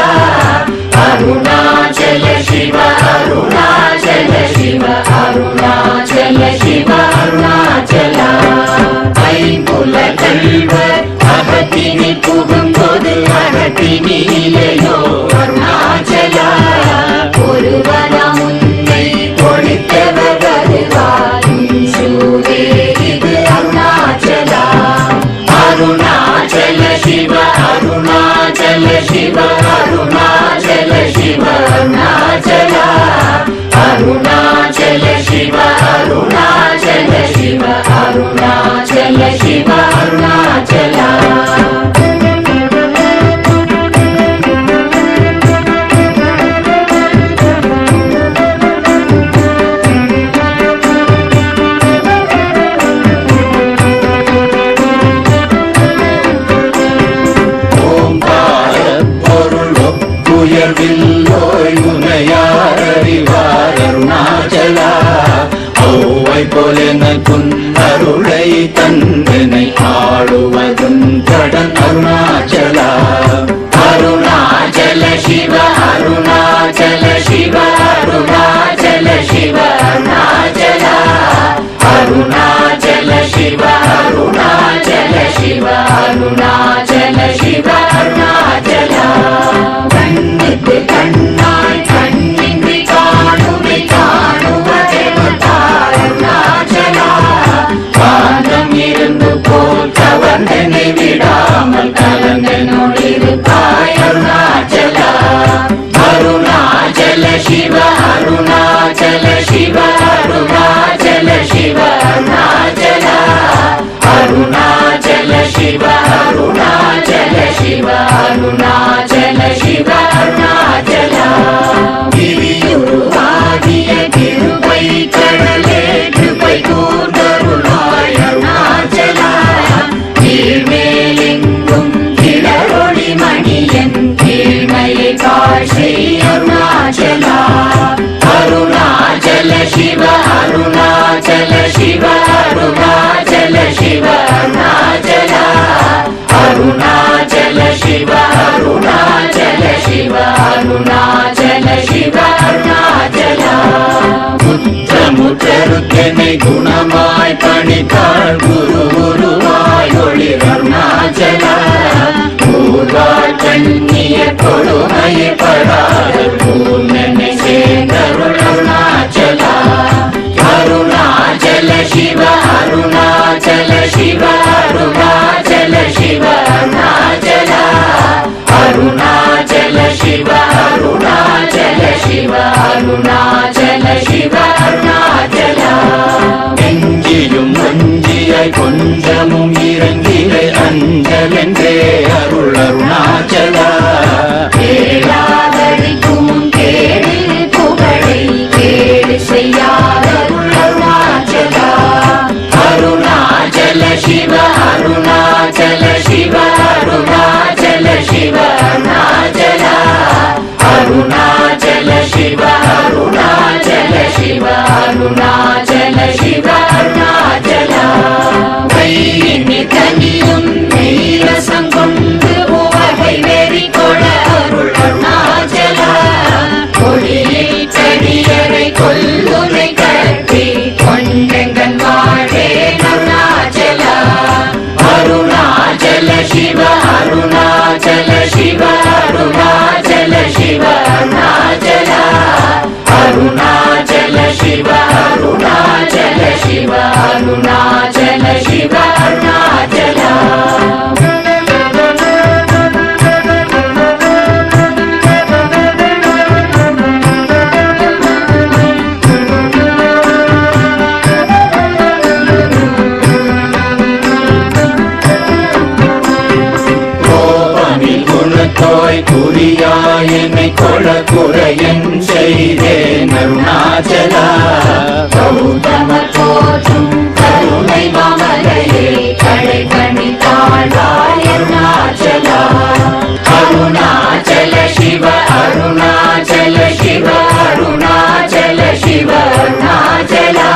அருணாச்சல சிவ அருணாச்சல சிவ அருணாச்சல சிவ அருணாச்சல ஐம்புல கல்வர் அகத்தினி புகும்போது அகத்தினி இல்லையோ அருணாச்சல ஒருவரம் உன்னை ஒழித்தவர் வருவாயும் சூரே இது அருணாச்சல அருணாச்சல சிவ அருணாச்சல சிவ அருணாச்சல சிவ அருணாச்சல அருணாச்சல சிவ அருணாச்சல சிவ அருணாச்சல சிவ அருணாச்சல உயர்வில்லோய் உனையார் அறிவார் அருணாச்சல ஔவை போலெனக்குன் அருளை தந்தனை ஆடுவதும் கடன் அருணாச்சல அருணாச்சல சிவ அருணாச்சல சிவ அருணாச்சல சிவ அருணாச்சல அருணாச்சல சிவ அருணாச்சல சிவ அருணாச்சல சிவ அருணாச்சல கண்ணுக்கு கண்ணாய் கண்ணின்றி காணுமை காணுவதெவதார் அருணாச்சல காந்தம் இருந்து போல் கவர்ந்தனை விடாமல் கலந்தனோடிருப்பாய் அருணாச்சல அருணாச்சல சிவ அருணாச்சல சிவ அருணாச்சல சிவ அருணாச்சல அருணாச்சல சிவ அருணாச்சல சிவ அருணாச்சல சிவ அருணாச்சல கிரியுருவாகிய கிருபை கடலே கிருபை கூர்ந்தருளாய் அருணாச்சல கீழ்மேலெங்கும் கிளரொளி மணியன் கீழ்மையை காட்சி அருணாச்சல அருணாச்சல சிவ அருணாச்சல சிவ அருணாச்சல சிவ அருணாச்சல அருணாச்சல சிவ அருணாச்சல சிவ அருணாச்சல சிவ அருணாச்சல முற்றமுற்றருக்கெனை குணமாய் பணித்தாள் குரு குருவாய் ஒளிர் அருணாச்சல ஊர்வாழ் கண்ணிய கொடுமையை படாத பூர்ணனை சேர்ந்தருள் அருணாச்சல அருணாச்சல சிவ அருணாச்சல சிவ அருணாச்சல சிவ அருணாச்சல அருணாச்சல சிவ அருணாச்சல சிவ அருணாச்சல சிவ அருணாச்சல நெஞ்சியும் வஞ்சியாய் கொஞ்சமும் இறங்கிலை அஞ்சலென்றே அருள் அருணாச்சல கேளாதடிக்கும் கேடு புகழை கேடு செய்யாத அருணாச்சல அருணாச்சல சிவ அருணாச்சல சிவ அருணாச்சல சிவ அருணாச்சல அருணாச்சல சிவ அருணாச்சல சிவ அருணாச்சல சிவ அருணாச்சல கையினி தனியும் நீரசம் கொண்டு உவகை குறையன் செய்தேன் அருணாச்சலா கௌதம போற்றும் கருணை மாமலையே கடை கணி தாழ்வாய் அருணாச்சலா அருணாச்சல சிவ அருணாச்சல சிவ அருணாச்சல சிவ அருணாச்சலா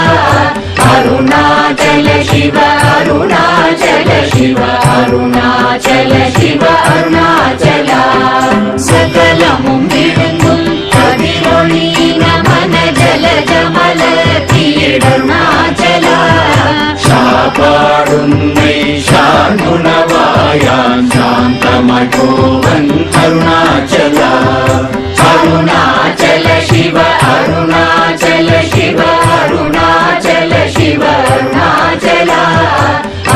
அருணாச்சல சிவ அருணாச்சல சிவ அருணாச்சல சிவ அருணாச்சலா சகலமும் விழுங்கும் கதிரொளி நமன ஜல ஜமல தீடருணாச்சலா சாப்பாடுன்னை சாந்துணவாயான் சாந்தமாய் போவன் அருணாச்சலா அருணாச்சல சிவ அருணாச்சல சிவ அருணாச்சல சிவ அருணாச்சலா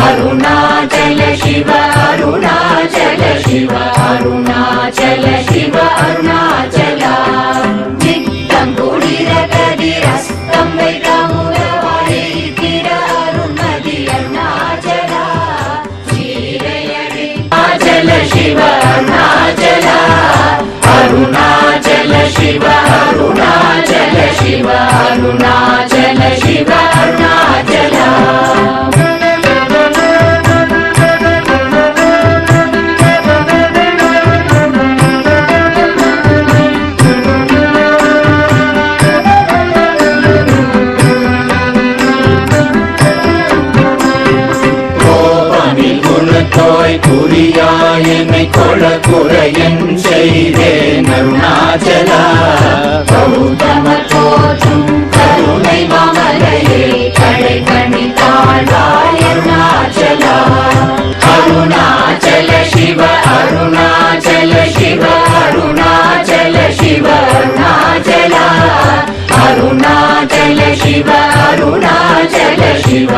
அருணாச்சல சிவ அருணாச்சல சிவ அருணாச்சல சிவ அருணாச்சலா சித்தம் குளிர கதிரஸ்தம் வைகமுதவாழை திர அருண்மதி அருணாச்சலா சீரையடி அருணாச்சல சிவ அருணாச்சலா அருணாச்சல சிவ அருணாச்சல சிவ அருணாச்சல சிவ அருணாச்சலா தோய் குறியாய் என்னை கொள குறையன் செய்தேன் அருணாச்சலா கௌதம போற்றும் கருணை மாமலையே கடை கணி தாழ்வாய் அருணாச்சலா அருணாச்சல சிவ அருணாச்சல சிவ அருணாச்சல சிவ அருணாச்சலா அருணாச்சல சிவ அருணாச்சல சிவ